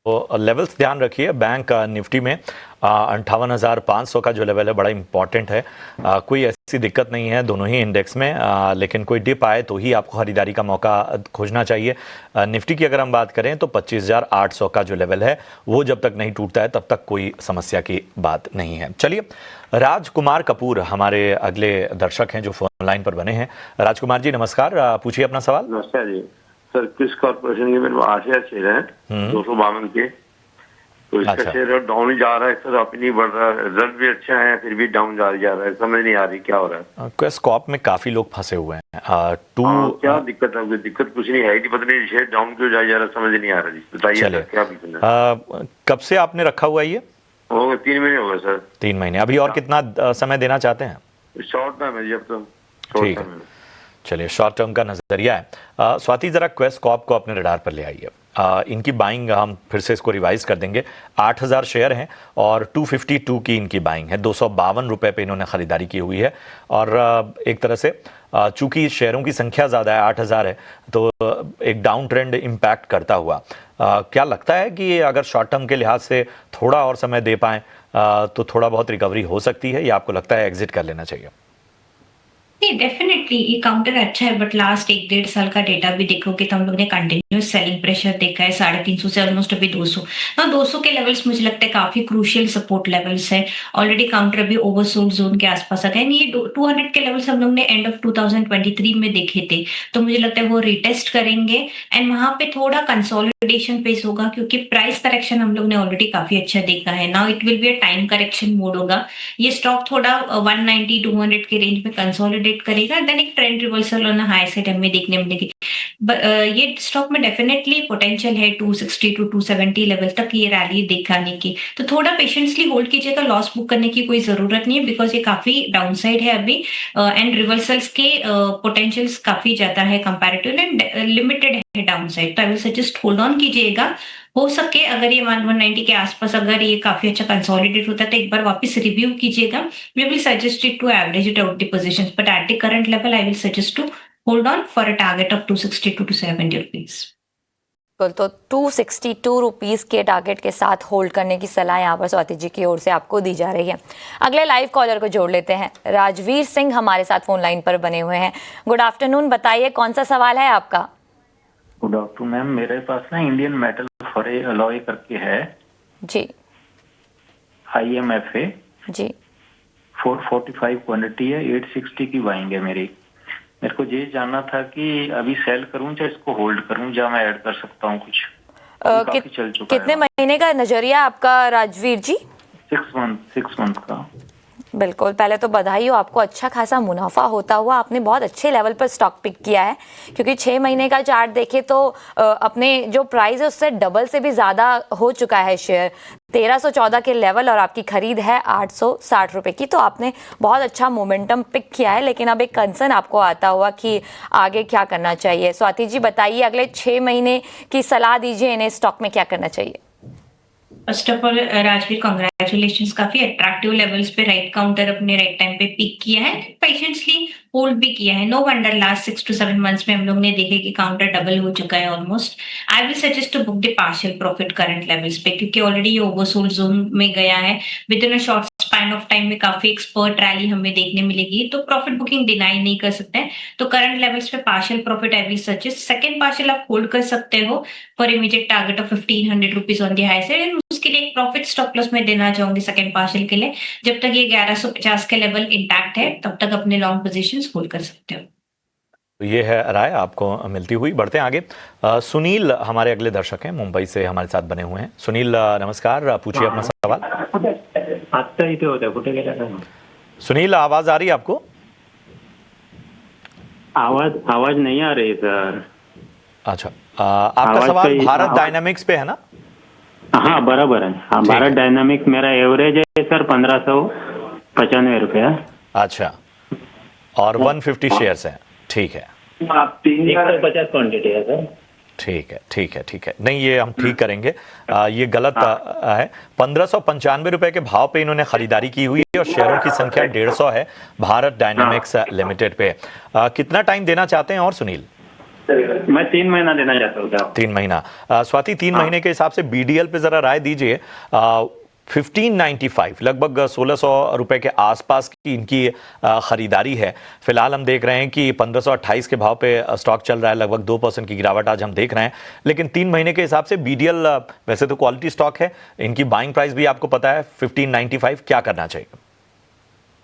[SPEAKER 1] तो लेवल्स ध्यान रखिए। बैंक निफ्टी में 58,500 का जो लेवल है बड़ा इंपॉर्टेंट है। कोई ऐसी दिक्कत नहीं है दोनों ही इंडेक्स में, लेकिन कोई डिप आए तो ही आपको खरीदारी का मौका खोजना चाहिए। निफ्टी की अगर हम बात करें तो 25,800 का जो लेवल है वो जब तक नहीं टूटता है तब तक कोई समस्या की बात नहीं है। चलिए, राजकुमार कपूर हमारे अगले दर्शक हैं जो फोन लाइन पर बने हैं। राजकुमार जी नमस्कार, पूछिए अपना सवाल।
[SPEAKER 11] नमस्कार जी सर, किस कॉर्पोरेशन के मेरे को आशिया शेयर है 252 के, तो इसका
[SPEAKER 1] अच्छा।
[SPEAKER 11] शेयर डाउन ही जा रहा है सर, अप नहीं बढ़ रहा है। रिजल्ट भी अच्छा है फिर भी डाउन जा रहा है, समझ नहीं आ रही क्या हो रहा है।
[SPEAKER 1] क्वेस्ट कॉर्प में काफी लोग फंसे हुए हैं।
[SPEAKER 11] क्या दिक्कत है? दिक्कत कुछ नहीं है, पता नहीं शेयर डाउन क्यों जा रहा है, समझ नहीं आ रहा जी, बताइए क्या रीजन है।
[SPEAKER 1] कब से आपने रखा हुआ है ये?
[SPEAKER 11] हो गए 3 महीने हो गए सर।
[SPEAKER 1] 3 महीने। अभी और कितना समय देना चाहते हैं?
[SPEAKER 11] शॉर्ट टर्म है जी अब तो।
[SPEAKER 1] ठीक है, चलिए शॉर्ट टर्म का नजरिया है। स्वाति जरा क्वेस्ट कॉर्प को अपने रडार पर ले आइए। इनकी बाइंग हम फिर से इसको रिवाइज कर देंगे। 8,000 शेयर हैं और 252 की इनकी बाइंग है। 252 रुपए पे इन्होंने खरीदारी की हुई है और एक तरह से चूंकि शेयरों की संख्या ज़्यादा है, 8,000 है, तो एक डाउन ट्रेंड इम्पैक्ट करता हुआ क्या लगता है कि अगर शॉर्ट टर्म के लिहाज से थोड़ा और समय दे पाएँ तो थोड़ा बहुत रिकवरी हो सकती है, या आपको लगता है एग्जिट कर लेना चाहिए?
[SPEAKER 10] नहीं, डेफिनेटली ये काउंटर अच्छा है, बट लास्ट 1-1.5 साल का डेटा भी देखोगे तो हम लोग ने कंटिन्यूस सेलिंग प्रेशर देखा है 350 से ऑलमोस्ट अभी 200। ना 200 के लेवल्स मुझे लगता है काफी क्रूशियल सपोर्ट लेवल्स है। ऑलरेडी काउंटर अभी ओवरसोल्ड जोन के आसपास आ गए। ये 200 के लेवल्स हम लोग ने एंड ऑफ 2023 में देखे थे, तो मुझे लगता है वो रिटेस्ट करेंगे एंड वहां पे थोड़ा कंसोलिडेशन फेस होगा क्योंकि प्राइस करेक्शन हम लोग ने ऑलरेडी काफी अच्छा देखा है। Now it will be a time correction mode होगा। ये स्टॉक थोड़ा 190-200 के रेंज में कंसोलिडेट करेगा, देन एक trend reversal on high side हमें देखने मिलेगी। ये स्टॉक में डेफिनेटली पोटेंशियल है 260 टू 270 लेवल तक ये रैली दिखाने की, तो थोड़ा पेशेंसली होल्ड कीजिएगा। लॉस बुक करने की कोई जरूरत नहीं है बिकॉज ये काफी डाउनसाइड है अभी एंड रिवर्सल्स के पोटेंशियल्स काफी ज्यादा है कंपैरेटिवली एंड लिमिटेड है डाउन साइड, तो आई विल सजेस्ट होल्ड ऑन कीजिएगा। हो सके अगर ये 190 के आसपास अगर ये काफी अच्छा कंसोलिडेट होता है तो एक बार वापस रिव्यू कीजिएगा। We will suggest it to average it out the positions, but at the current level I will suggest to hold on for a target of 262 to 270 rupees.
[SPEAKER 3] तो 262 रुपीज़ के टारगेट के साथ होल्ड करने की सलाह यहाँ पर स्वाति जी की ओर से आपको दी जा रही है। अगले लाइव कॉलर को जोड़ लेते हैं। राजवीर सिंह हमारे साथ फोन लाइन पर बने हुए हैं। गुड आफ्टरनून, बताइए कौन सा सवाल है आपका?
[SPEAKER 12] गुड आफ्टरनून मैम, मेरे पास ना इंडियन मेटल फॉरे अलॉय करके है
[SPEAKER 3] जी,
[SPEAKER 12] IMFA
[SPEAKER 3] जी,
[SPEAKER 12] 445 क्वांटिटी है, 860 की बाइंग है मेरे को ये जानना था कि अभी सेल करूं या इसको होल्ड करूं, या मैं ऐड कर सकता हूं कुछ? काफी चल चुका
[SPEAKER 3] कितने
[SPEAKER 12] है।
[SPEAKER 3] महीने का नजरिया आपका राजवीर जी?
[SPEAKER 12] 6 मंथ का।
[SPEAKER 3] बिल्कुल, पहले तो बधाई हो, आपको अच्छा खासा मुनाफा होता हुआ आपने बहुत अच्छे लेवल पर स्टॉक पिक किया है, क्योंकि 6 महीने का चार्ट देखे तो अपने जो प्राइस है उससे डबल से भी ज़्यादा हो चुका है शेयर, 1314 के लेवल, और आपकी खरीद है 860 रुपये की। तो आपने बहुत अच्छा मोमेंटम पिक किया है, लेकिन अब एक कंसर्न आपको आता हुआ कि आगे क्या करना चाहिए। स्वाति जी बताइए, अगले 6 महीने की सलाह दीजिए, इन्हें स्टॉक में क्या करना चाहिए?
[SPEAKER 10] First of all Rajveer, congratulations, काफी अट्रैक्टिव लेवल्स पे राइट काउंटर अपने राइट टाइम पे पिक किया है, पेशेंटली होल्ड भी किया है। No wonder last 6 to 7 months में हम लोग ने देखे कि काउंटर डबल हो चुका है almost. I will suggest to book the partial profit current levels पे, क्योंकि ऑलरेडी ये ओवरसोल्ड जोन में गया है। Within a short span of time में काफी एक्सपर्ट रैली हमें देखने मिलेगी, तो प्रॉफिट बुकिंग डिनाई नहीं कर सकते हैं। तो करंट लेवल्स पे partial profit I will suggest. Second partial आप होल्ड कर सकते हो for immediate target of 1500 rupees on the high side. उसके लिए एक प्रॉफिट स्टॉप लॉस में देना चाहूंगी सेकंड पार्शियल के लिए। जब तक ये 1150 के लेवल इंटैक्ट है तब तक अपने लॉन्ग पोजीशंस होल्ड कर सकते हो।
[SPEAKER 1] तो ये है राय आपको मिलती हुई। बढ़ते हैं आगे। सुनील हमारे अगले दर्शक हैं, मुंबई से हमारे साथ बने हुए हैं। सुनील नमस्कार, पूछिए अपना सवाल। सुनील, आवाज आ रही है आपको?
[SPEAKER 12] आवाज नहीं आ रही सर।
[SPEAKER 1] अच्छा, आपका सवाल भारत डायनामिक्स पे है ना?
[SPEAKER 12] हाँ बराबर है। हाँ, भारत डायनामिक्स मेरा एवरेज है सर 1595 रुपया।
[SPEAKER 1] अच्छा, और 150 शेयर्स हैं, ठीक है।
[SPEAKER 12] 150 क्वांटिटी है सर।
[SPEAKER 1] ठीक है, ठीक है, ठीक है। नहीं, ये हम ठीक करेंगे। ये गलत है। 1595 रुपए के भाव पे इन्होंने खरीदारी की हुई है और शेयरों की संख्या 150 है भारत डायनामिक्स लिमिटेड पे। कितना टाइम देना चाहते हैं और सुनील?
[SPEAKER 12] मैं 3 महीना देना चाहता हूँ।
[SPEAKER 1] 3 महीना। स्वाति, 3 महीने के हिसाब से BDL पे जरा राय दीजिए। 1595 लगभग 1600 रुपए के आसपास की इनकी खरीदारी है। फिलहाल हम देख रहे हैं कि 1528 के भाव पे स्टॉक चल रहा है, लगभग 2% की गिरावट आज हम देख रहे हैं। लेकिन 3 महीने के हिसाब से BDL वैसे तो क्वालिटी स्टॉक है, इनकी बाइंग प्राइस भी आपको पता है 1595। क्या करना चाहिए?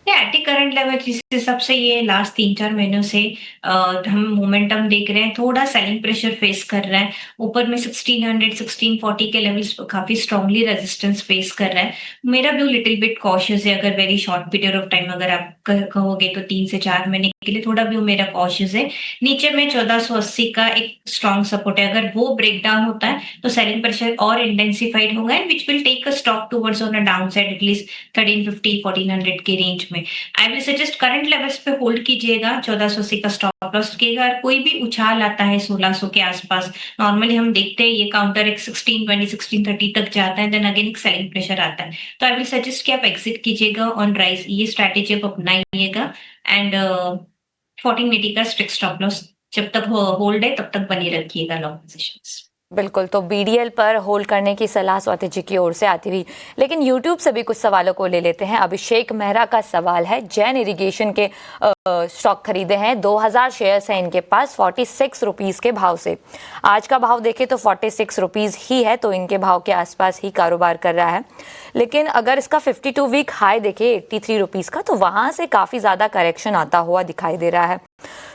[SPEAKER 10] एट करंट लेवल जिस हिसाब से ये लास्ट 3-4 महीनों से हम मोमेंटम देख रहे हैं, थोड़ा सेलिंग प्रेशर फेस कर रहा है। ऊपर में 1600 1640 के लेवल्स काफी स्ट्रांगली रेजिस्टेंस फेस कर रहा है। मेरा व्यू लिटिल बिट कॉशियस है। अगर very short period of time अगर आप कहोगे तो 3 से 4 महीने के लिए थोड़ा व्यू मेरा कॉशियस है। नीचे में 1480 का एक स्ट्रॉन्ग सपोर्ट है, अगर वो ब्रेक डाउन होता है तो सेलिंग प्रेशर और इंटेंसिफाइड होगा, and which will take a stock towards on a down side at least 1350 1400 के रेंज में। I will suggest current levels पे होल्ड कीजिएगा। 1480 का स्टॉप लॉस कीजिएगा। कोई भी उछाल आता है 1600 के आसपास, नॉर्मली हम देखते हैं ये काउंटर एक 1620 1630 तक जाता है, देन अगेन एक सेलिंग प्रेशर आता है। तो आई विल सजेस्ट कि आप एग्जिट कीजिएगा ऑन राइज। ये स्ट्रैटेजी आप अपनाइएगा, एंड 1480 का स्ट्रिक्ट स्टॉप लॉस जब तक होल्ड है तब तक बनी रखिएगा लॉन्ग पोजीशंस।
[SPEAKER 3] बिल्कुल, तो BDL पर होल्ड करने की सलाह स्वाति जी की ओर से आती हुई। लेकिन YouTube से भी कुछ सवालों को ले लेते हैं। अभिषेक मेहरा का सवाल है, जैन इरिगेशन के स्टॉक खरीदे हैं, 2000 शेयर्स हैं इनके पास 46 रुपीज़ के भाव से। आज का भाव देखें तो 46 रुपीज़ ही है, तो इनके भाव के आसपास ही कारोबार कर रहा है। लेकिन अगर इसका 52 वीक हाई देखें 83 रुपीज़ का, तो वहाँ से काफ़ी ज़्यादा करेक्शन आता हुआ दिखाई दे रहा है।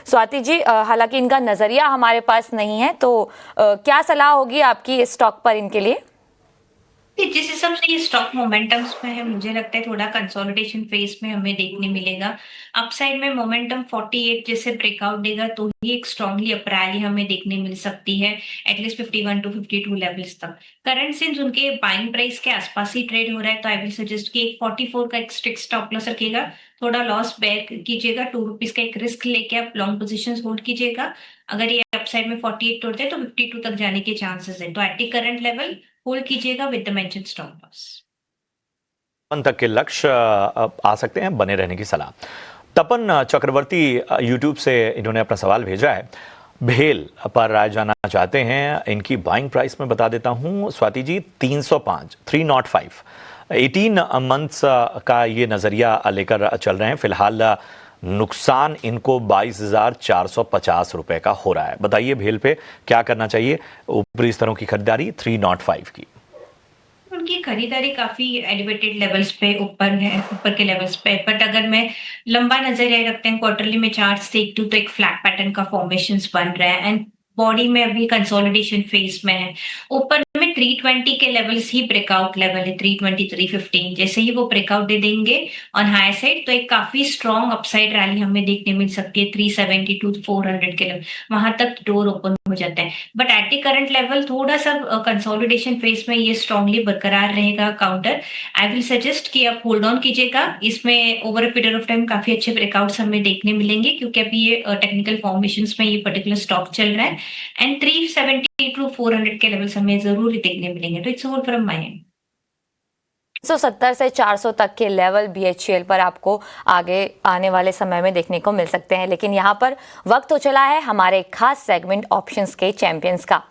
[SPEAKER 3] स्वाति जी, हालांकि इनका नज़रिया हमारे पास नहीं है, तो क्या सलाह होगी आपकी इस स्टॉक पर इनके लिए?
[SPEAKER 10] जिस हिसाब से ये स्टॉक मोमेंटम्स में है, मुझे लगता है थोड़ा कंसोलिडेशन फेज में हमें देखने मिलेगा। अपसाइड में मोमेंटम 48 जैसे ब्रेकआउट देगा तो ही एक स्ट्रांगली अप रैली हमें देखने मिल सकती है, एटलीस्ट 51 to 52 लेवल्स तक। करंट सिंस उनके बाइंग प्राइस के आसपास ही ट्रेड हो रहा है, तो आई विल सजेस्ट कि एक 44 का एक स्ट्रिक्ट स्टॉप लॉस रखिएगा। थोड़ा लॉस बैक कीजिएगा। 2 रुपीज का एक रिस्क लेके आप लॉन्ग पोजीशंस होल्ड कीजिएगा। अगर ये अपसाइड में 48 तोड़ते हैं तो 52 तक जाने के चांसेस है। तो at the current level hold कीजिएगा with the mention stop loss.
[SPEAKER 1] तक के लक्ष्य आ सकते हैं, बने रहने की सलाह। तपन चक्रवर्ती यूट्यूब से इन्होंने अपना सवाल भेजा है, भेल पर राय जानना चाहते हैं। इनकी बाइंग प्राइस में बता देता हूं स्वाति जी, 305 305 18 मंथ्स का ये नजरिया लेकर चल रहे हैं। फिलहाल नुकसान इनको 22,450 रुपए का हो रहा है। बताइए भेल पे क्या करना चाहिए? ऊपरी स्तरों की खरीदारी 305 की।
[SPEAKER 10] उनकी खरीदारी काफी एलिवेटेड लेवल्स पे ऊपर है, ऊपर के लेवल्स पे। बट अगर मैं लंबा नजरिया रखते हैं क्वार्टरली में चार्ट देखती हूँ तो एक फ्लैट पैटर्न का फॉर्मेशंस बन रहा है एंड बॉडी में अभी कंसोलिडेशन फेज में है। ऊपर में 320 के लेवल्स ही ब्रेकआउट लेवल है, 320 315। जैसे ही वो ब्रेकआउट दे देंगे ऑन हाई साइड तो एक काफी स्ट्रॉन्ग अपसाइड रैली हमें देखने मिल सकती है 370 टू 400 के लेवल, वहां तक डोर ओपन हो जाता है। But at the current level थोड़ा सा कंसोलिडेशन फेज में ये स्ट्रांगली बरकरार रहेगा काउंटर। आई विल सजेस्ट कि आप होल्ड ऑन कीजिएगा। इसमें over a period of time काफी अच्छे ब्रेकआउट्स हमें देखने मिलेंगे क्योंकि अभी ये टेक्निकल फॉर्मेशंस में ये पर्टिकुलर स्टॉक चल रहा है एंड 370 टू 400 के लेवल्स हमें जरूर देखने मिलेंगे। तो it's over from my and.
[SPEAKER 3] 170 से 400 तक के लेवल BHEL पर आपको आगे आने वाले समय में देखने को मिल सकते हैं। लेकिन यहाँ पर वक्त हो चला है हमारे खास सेगमेंट ऑप्शंस के चैंपियंस का।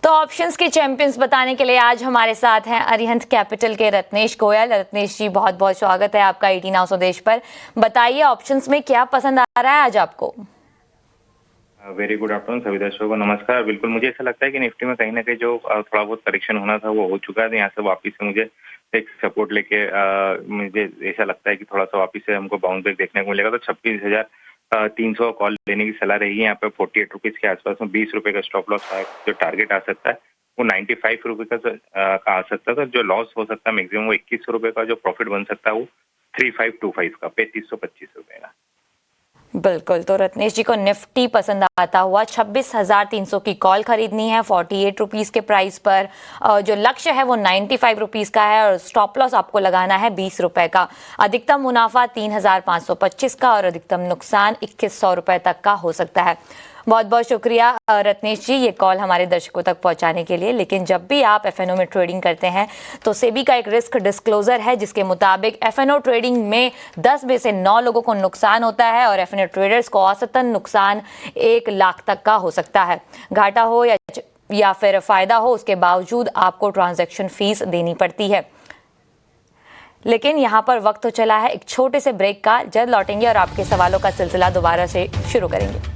[SPEAKER 3] तो ऑप्शंस के चैंपियंस बताने के लिए आज हमारे साथ हैं अरिहंत कैपिटल के रत्नेश गोयल। रत्नेश जी, बहुत बहुत स्वागत है आपका 18 हाउस स्वदेश पर। बताइए ऑप्शंस में क्या पसंद आ रहा है आज आपको?
[SPEAKER 13] वेरी गुड आफ्टरनून सभी दर्शकों को नमस्कार। बिल्कुल मुझे ऐसा लगता है कि निफ्टी में कहीं ना कहीं जो थोड़ा बहुत करेक्शन होना था वो हो चुका है। यहाँ से वापिस से मुझे एक सपोर्ट लेके मुझे ऐसा लगता है कि थोड़ा सा वापिस से हमको बाउंस बैक देखने को मिलेगा। तो 26,300 कॉल लेने की सलाह रहेगी। यहाँ पे 48 रुपीज के आसपास में 20 रुपए का स्टॉप लॉस जो टारगेट आ सकता है वो 95 रुपए का आ सकता है। तो जो लॉस हो सकता है मैक्सिमम वो 21 रुपए का, जो प्रॉफिट बन सकता है वो 3525 का, 3525 रुपए का।
[SPEAKER 3] बिल्कुल। तो रत्नेश जी को निफ्टी पसंद आता हुआ 26,300 की कॉल खरीदनी है 48 रुपीज़ के प्राइस पर। जो लक्ष्य है वो 95 रुपीज़ का है और स्टॉप लॉस आपको लगाना है 20 रुपए का। अधिकतम मुनाफा 3,525 का और अधिकतम नुकसान 2100 रुपए तक का हो सकता है। बहुत बहुत शुक्रिया रत्नेश जी ये कॉल हमारे दर्शकों तक पहुंचाने के लिए। लेकिन जब भी आप एफएनओ में ट्रेडिंग करते हैं तो सेबी का एक रिस्क डिस्क्लोजर है जिसके मुताबिक एफएनओ ट्रेडिंग में 10 में से 9 लोगों को नुकसान होता है और एफएनओ ट्रेडर्स को औसतन नुकसान 1 लाख तक का हो सकता है। घाटा हो या फिर फायदा हो, उसके बावजूद आपको ट्रांजैक्शन फीस देनी पड़ती है। लेकिन यहाँ पर वक्त तो चला है एक छोटे से ब्रेक का। जल्द लौटेंगे और आपके सवालों का सिलसिला दोबारा से शुरू करेंगे।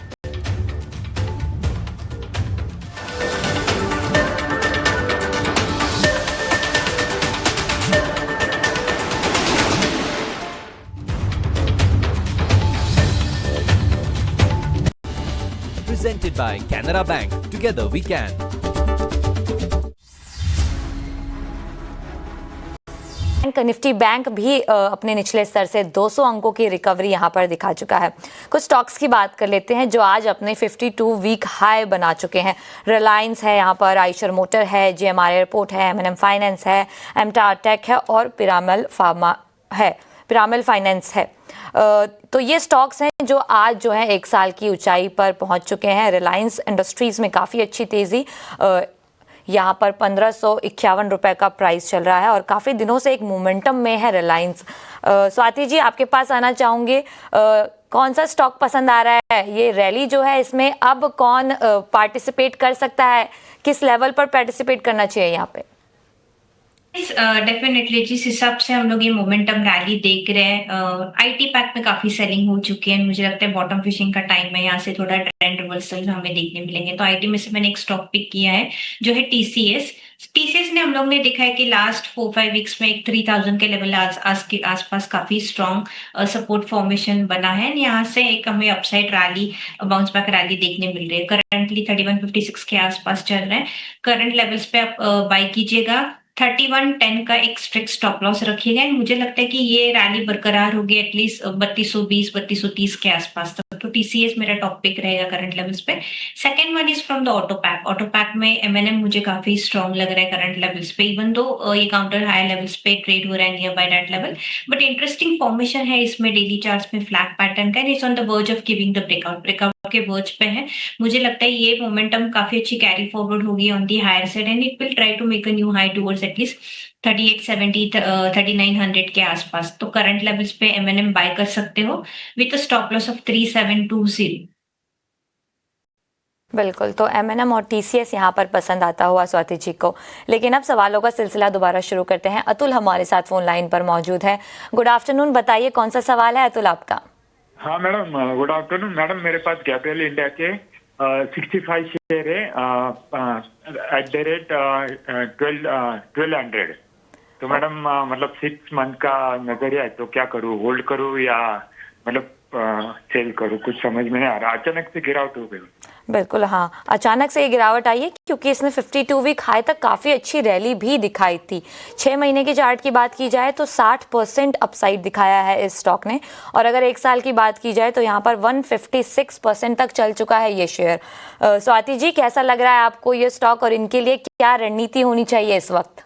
[SPEAKER 9] Presented by Canara Bank. Together we can.
[SPEAKER 3] Nifty bank भी अपने निचले स्तर से 200 अंकों की रिकवरी यहां पर दिखा चुका है। कुछ स्टॉक्स की बात कर लेते हैं जो आज अपने 52 वीक हाई बना चुके हैं। रिलायंस है यहाँ पर, आइशर मोटर है, GMR एयरपोर्ट है, M&M फाइनेंस है, एमटार टेक है और पिरामल फाइनेंस है। तो ये स्टॉक्स हैं जो आज जो है 1 साल की ऊंचाई पर पहुंच चुके हैं। रिलायंस इंडस्ट्रीज में काफ़ी अच्छी तेज़ी, यहाँ पर 1551 रुपए का प्राइस चल रहा है और काफ़ी दिनों से एक मोमेंटम में है रिलायंस। स्वाति जी आपके पास आना चाहूँगे, कौन सा स्टॉक पसंद आ रहा है? ये रैली जो है इसमें अब कौन पार्टिसिपेट कर सकता है? किस लेवल पर पार्टिसिपेट करना चाहिए यहाँ पे?
[SPEAKER 10] डेफिनेटली जिस हिसाब से हम लोग ये मोमेंटम रैली देख रहे हैं, आईटी पैक में काफी सेलिंग हो चुकी है। मुझे लगता है बॉटम फिशिंग का टाइम है, यहाँ से थोड़ा ट्रेंड रिवर्सल हमें देखने मिलेंगे। तो आईटी में से मैंने एक स्टॉक पिक किया है जो है टीसीएस ने हम लोग ने देखा है कि लास्ट 4-5 वीक्स में एक 3000 के लेवल आसपास काफी स्ट्रॉन्ग सपोर्ट फॉर्मेशन बना है। यहाँ से एक हमें upside rally, bounce back rally देखने मिल रही है। करंटली 3156 के आसपास चल रहे हैं। करंट लेवल्स पे आप बाय कीजिएगा 3110 का एक स्ट्रिक्ट स्टॉप लॉस रखिएगा एंड मुझे लगता है कि ये रैली बरकरार होगी एटलीस्ट 3220 3230 के आसपास तक। तो टीसीएस मेरा टॉप पिक रहेगा करंट लेवल्स पे। Second one is from the auto pack में एमएनएम मुझे काफी स्ट्रॉन्ग लग रहा है करंट लेवल्स पे, इवन दो ये काउंटर हाई लेवल्स पे ट्रेड हो रहा है near by that level, but interesting formation है इसमें डेली चार्ट्स में फ्लैग पैटर्न का, it's on the verge of giving the breakout के वर्ज पे है। मुझे लगता है ये मोमेंटम काफी अच्छी कैरी फॉरवर्ड होगी on the higher side and it will try to make a new high towards at least 3870 3900 के आसपास। तो करंट लेवल्स पे एमएनएम बाय कर सकते हो with a stop loss of 3720।
[SPEAKER 3] बिल्कुल, तो एमएनएम और टीसीएस यहाँ पर पसंद आता हुआ स्वाति जी को। लेकिन अब सवालों का सिलसिला दोबारा शुरू करते हैं। अतुल हमारे साथ फोन लाइन पर मौजूद है। गुड आफ्टरनून, बताइए कौन सा सवाल है अतुल आपका?
[SPEAKER 14] हाँ मैडम, गुड आफ्टरनून मैडम। मेरे पास गैब्रियल इंडिया के 65 शेयर है एट द रेट 1200। तो मैडम मतलब 6 मंथ का नजरिया है, तो क्या करूँ, होल्ड करूँ या मतलब सेल करूँ, कुछ समझ में नहीं आ रहा। अचानक से गिरावट हो गई।
[SPEAKER 3] बिल्कुल, हाँ, अचानक से ये गिरावट आई है क्योंकि इसने 52 वीक हाई तक काफ़ी अच्छी रैली भी दिखाई थी। 6 महीने की चार्ट की बात की जाए तो 60% अपसाइड दिखाया है इस स्टॉक ने, और अगर 1 साल की बात की जाए तो यहाँ पर 156% तक चल चुका है ये शेयर। स्वाति जी, कैसा लग रहा है आपको ये स्टॉक और इनके लिए क्या रणनीति होनी चाहिए इस वक्त?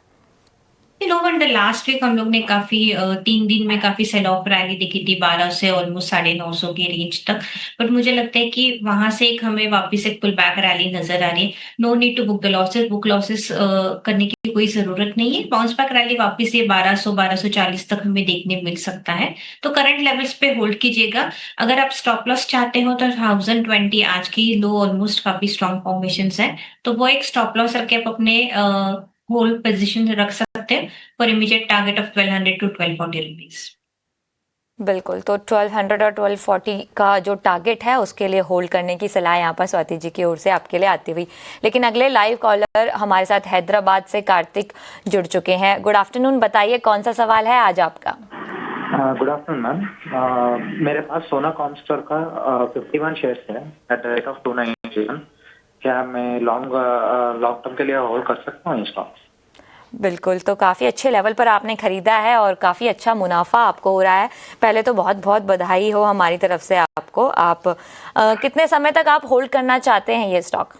[SPEAKER 10] नो वंडर लास्ट वीक हम लोग ने काफी 3 दिन में काफी सेल ऑफ रैली देखी थी 12 से ऑलमोस्ट 950 के रेंज तक, बट मुझे लगता है कि वहां से एक हमें वापस एक पुल बैक रैली नजर आ रही है। No need to book losses करने की कोई जरूरत नहीं है। बाउंस बैक रैली वापस ये 1200 1240 तक हमें देखने मिल सकता है, तो करंट लेवल्स पे होल्ड कीजिएगा। अगर आप स्टॉप लॉस चाहते हो तो 1020 आज की लो ऑलमोस्ट काफी स्ट्रॉन्ग फॉर्मेशन है, तो वो एक स्टॉप लॉस करके आप अपने होल्ड पोजीशन रख सकते हैं for immediate target of 1200 to 1240 rupees.
[SPEAKER 3] बिल्कुल, तो 1200 और 1240 का जो टारगेट है उसके लिए होल्ड करने की सलाह यहाँ पर स्वाति जी की ओर से आपके लिए आती हुई। लेकिन अगले लाइव कॉलर हमारे साथ हैदराबाद से कार्तिक जुड़ चुके हैं। गुड आफ्टरनून, बताइए कौन सा सवाल है आज आपका?
[SPEAKER 12] Good afternoon ma'am. मेरे पास सोना कॉमस्टोर का 51 शेयर्स है एट द रेट ऑफ 297। क्या मैं लॉन्ग टर्म के लिए होल्ड कर सकता हूँ स्टॉक?
[SPEAKER 3] बिल्कुल, तो काफ़ी अच्छे लेवल पर आपने खरीदा है और काफ़ी अच्छा मुनाफा आपको हो रहा है। पहले तो बहुत बहुत बधाई हो हमारी तरफ से आपको। आप कितने समय तक आप होल्ड करना चाहते हैं ये स्टॉक?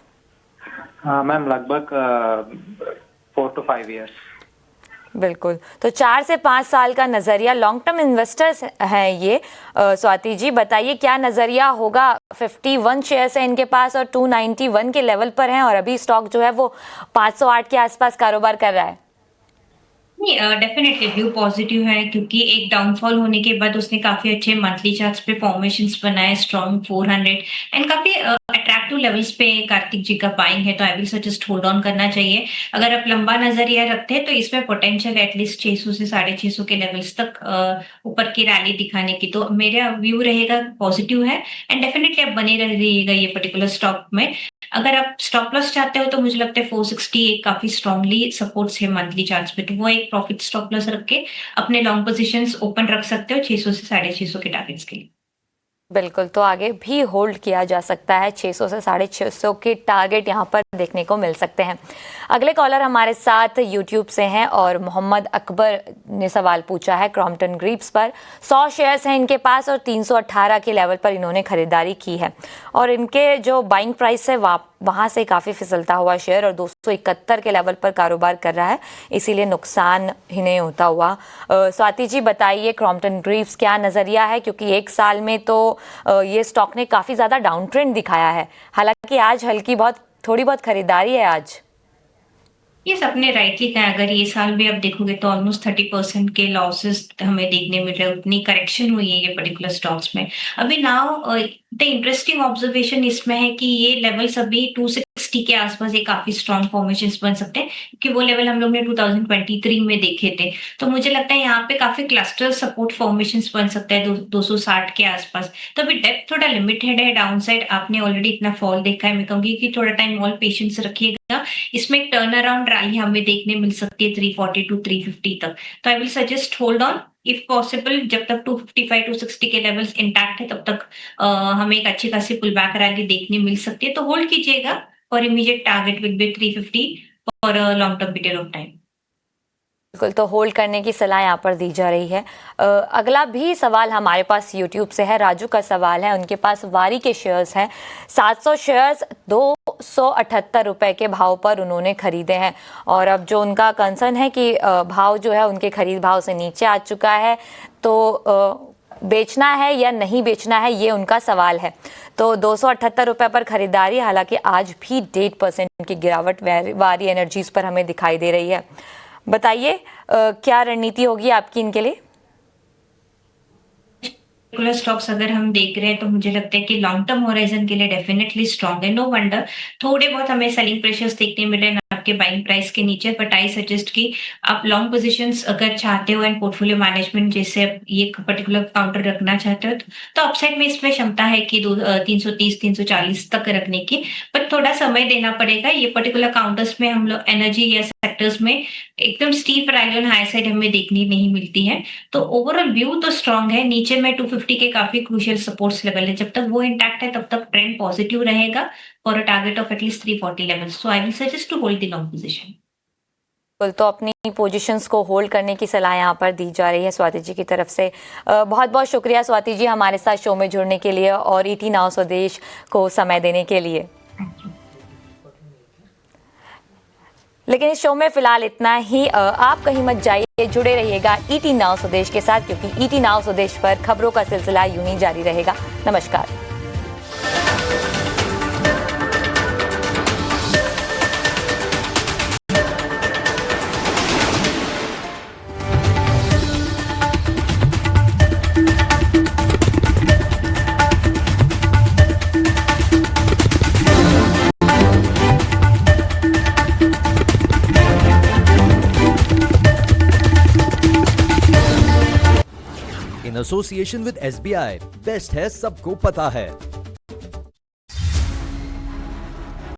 [SPEAKER 12] मैम लगभग 4 to 5 years।
[SPEAKER 3] बिल्कुल, तो 4 से 5 साल का नज़रिया, लॉन्ग टर्म इन्वेस्टर्स हैं ये। स्वाति जी, बताइए क्या नज़रिया होगा? 51 शेयर्स हैं इनके पास और 291 के लेवल पर हैं, और अभी स्टॉक जो है वो 508 के आसपास कारोबार कर रहा है।
[SPEAKER 10] नहीं, डेफिनेटली व्यू पॉजिटिव है क्योंकि एक डाउनफॉल होने के बाद उसने काफी अच्छे मंथली चार्ट्स पे फॉर्मेशंस बनाए, स्ट्रॉन्ग 400 एंड काफी अट्रैक्टिव लेवल्स पे कार्तिक जी का बाइंग है, तो आई विल सजेस्ट होल्ड ऑन करना चाहिए। अगर आप लंबा नजरिया रखते हैं तो इसमें पोटेंशियल एटलीस्ट 600 से 650 के लेवल्स तक ऊपर की रैली दिखाने की, तो मेरा व्यू रहेगा पॉजिटिव है एंड डेफिनेटली आप बने रहिएगा ये पर्टिकुलर स्टॉक में। अगर आप स्टॉप लॉस चाहते हो तो मुझे लगता है 460 एक काफी स्ट्रांगली सपोर्ट्स है मंथली चार्ट्स पे, तो वो एक प्रॉफिट स्टॉप लॉस रख के अपने लॉन्ग पोजीशंस ओपन रख सकते हो 600 से 650 के टारगेट्स के लिए।
[SPEAKER 3] बिल्कुल, तो आगे भी होल्ड किया जा सकता है। 600 से 650 के टारगेट यहाँ पर देखने को मिल सकते हैं। अगले कॉलर हमारे साथ यूट्यूब से हैं और मोहम्मद अकबर ने सवाल पूछा है क्रॉम्पटन ग्रीव्स पर। 100 शेयर्स हैं इनके पास और 318 के लेवल पर इन्होंने खरीदारी की है, और इनके जो बाइंग प्राइस है वहाँ से काफ़ी फिसलता हुआ शेयर और 271 के लेवल पर कारोबार कर रहा है, इसीलिए नुकसान ही नहीं होता हुआ। स्वाति जी, बताइए क्रॉम्पटन ग्रीव्स क्या नज़रिया है, क्योंकि 1 साल में तो ये स्टॉक ने काफ़ी ज़्यादा डाउन ट्रेंड दिखाया है, हालांकि आज थोड़ी बहुत खरीदारी है आज।
[SPEAKER 10] ये सबने राइटली कहा, अगर ये साल भी आप देखोगे तो ऑलमोस्ट 30% के लॉसेस हमें देखने मिल रहे हैं, उतनी करेक्शन हुई है ये पर्टिकुलर स्टॉक्स में। अभी नाउ द इंटरेस्टिंग ऑब्जर्वेशन इसमें है कि ये लेवल्स अभी 260 के आसपास ये काफी स्ट्रॉन्ग फॉर्मेशंस बन सकते हैं, क्योंकि वो लेवल हम लोग ने 2023 में देखे थे। तो मुझे लगता है यहाँ पे काफी क्लस्टर सपोर्ट फॉर्मेशंस बन सकता है 260 के आसपास। तो अभी डेप्थ थोड़ा लिमिटेड है, डाउनसाइड आपने ऑलरेडी इतना फॉल देखा है, मैं कहूंगी कि थोड़ा टाइम और पेशेंस रखिएगा। इसमें एक टर्न अराउंड रैली हमें देखने मिल सकती है 340 टू 350 तक, तो आई will suggest hold on if possible. जब तक 255 260 के लेवल्स इंटैक्ट है तब तक हमें एक अच्छी खासी पुल बैक रैली देखने मिल सकती है, तो होल्ड कीजिएगा और immediate target will be 350 for a long term period of time.
[SPEAKER 3] बिल्कुल, तो होल्ड करने की सलाह यहाँ पर दी जा रही है। अगला भी सवाल हमारे पास यूट्यूब से है। राजू का सवाल है, उनके पास वारी के शेयर्स हैं, 700 शेयर्स 278 रुपए के भाव पर उन्होंने खरीदे हैं और अब जो उनका कंसर्न है कि भाव जो है उनके खरीद भाव से नीचे आ चुका है, तो बेचना है या नहीं बेचना है, ये उनका सवाल है। तो 278 रुपए पर खरीदारी, हालांकि आज भी 1.5% की गिरावट वारी एनर्जीज पर हमें दिखाई दे रही है। बताइए क्या रणनीति होगी आपकी इनके लिए?
[SPEAKER 10] स्टॉक्स अगर हम देख रहे हैं तो मुझे लगता है कि लॉन्ग टर्म होराइजन के लिए डेफिनेटली स्ट्रांग है। नो वंडर थोड़े बहुत हमें सेलिंग प्रेशर्स देखने मिले हैं आपके बाइंग प्राइस के नीचे, बट आई सजेस्ट कि आप लॉन्ग पोजीशंस अगर चाहते हो एंड पोर्टफोलियो मैनेजमेंट जैसे ये पर्टिकुलर काउंटर रखना चाहते हो तो अपसाइड में इसमें क्षमता है कि 330 340 तक रखने की, बट थोड़ा समय देना पड़ेगा। ये पर्टिकुलर काउंटर्स में हम लोग एनर्जी या सेक्टर्स में एकदम steep rally on high side हमें देखनी नहीं मिलती है। तो ओवरऑल व्यू तो स्ट्रांग है। नीचे में 250 के काफी क्रूशियल सपोर्ट्स लेवल है, जब तक वो इंटैक्ट है तब तक ट्रेंड पॉजिटिव रहेगा for a target of at least 340 levels. So I will suggest to hold the long position.
[SPEAKER 3] तो अपनी पोजीशंस को होल्ड करने की सलाह यहाँ पर दी जा रही है स्वाति जी की तरफ से। बहुत बहुत शुक्रिया स्वाति जी हमारे साथ शो में जुड़ने के लिए और ईटी नाउ स्वदेश को समय देने के लिए। लेकिन इस शो में फिलहाल इतना ही। आप कहीं मत जाइए, जुड़े रहिएगा ईटी नाउ स्वदेश के साथ, क्योंकि ईटी नाउ स्वदेश पर खबरों का सिलसिला यूं ही जारी रहेगा। नमस्कार।
[SPEAKER 9] एसोसिएशन विद SBI, बेस्ट है सबको पता है।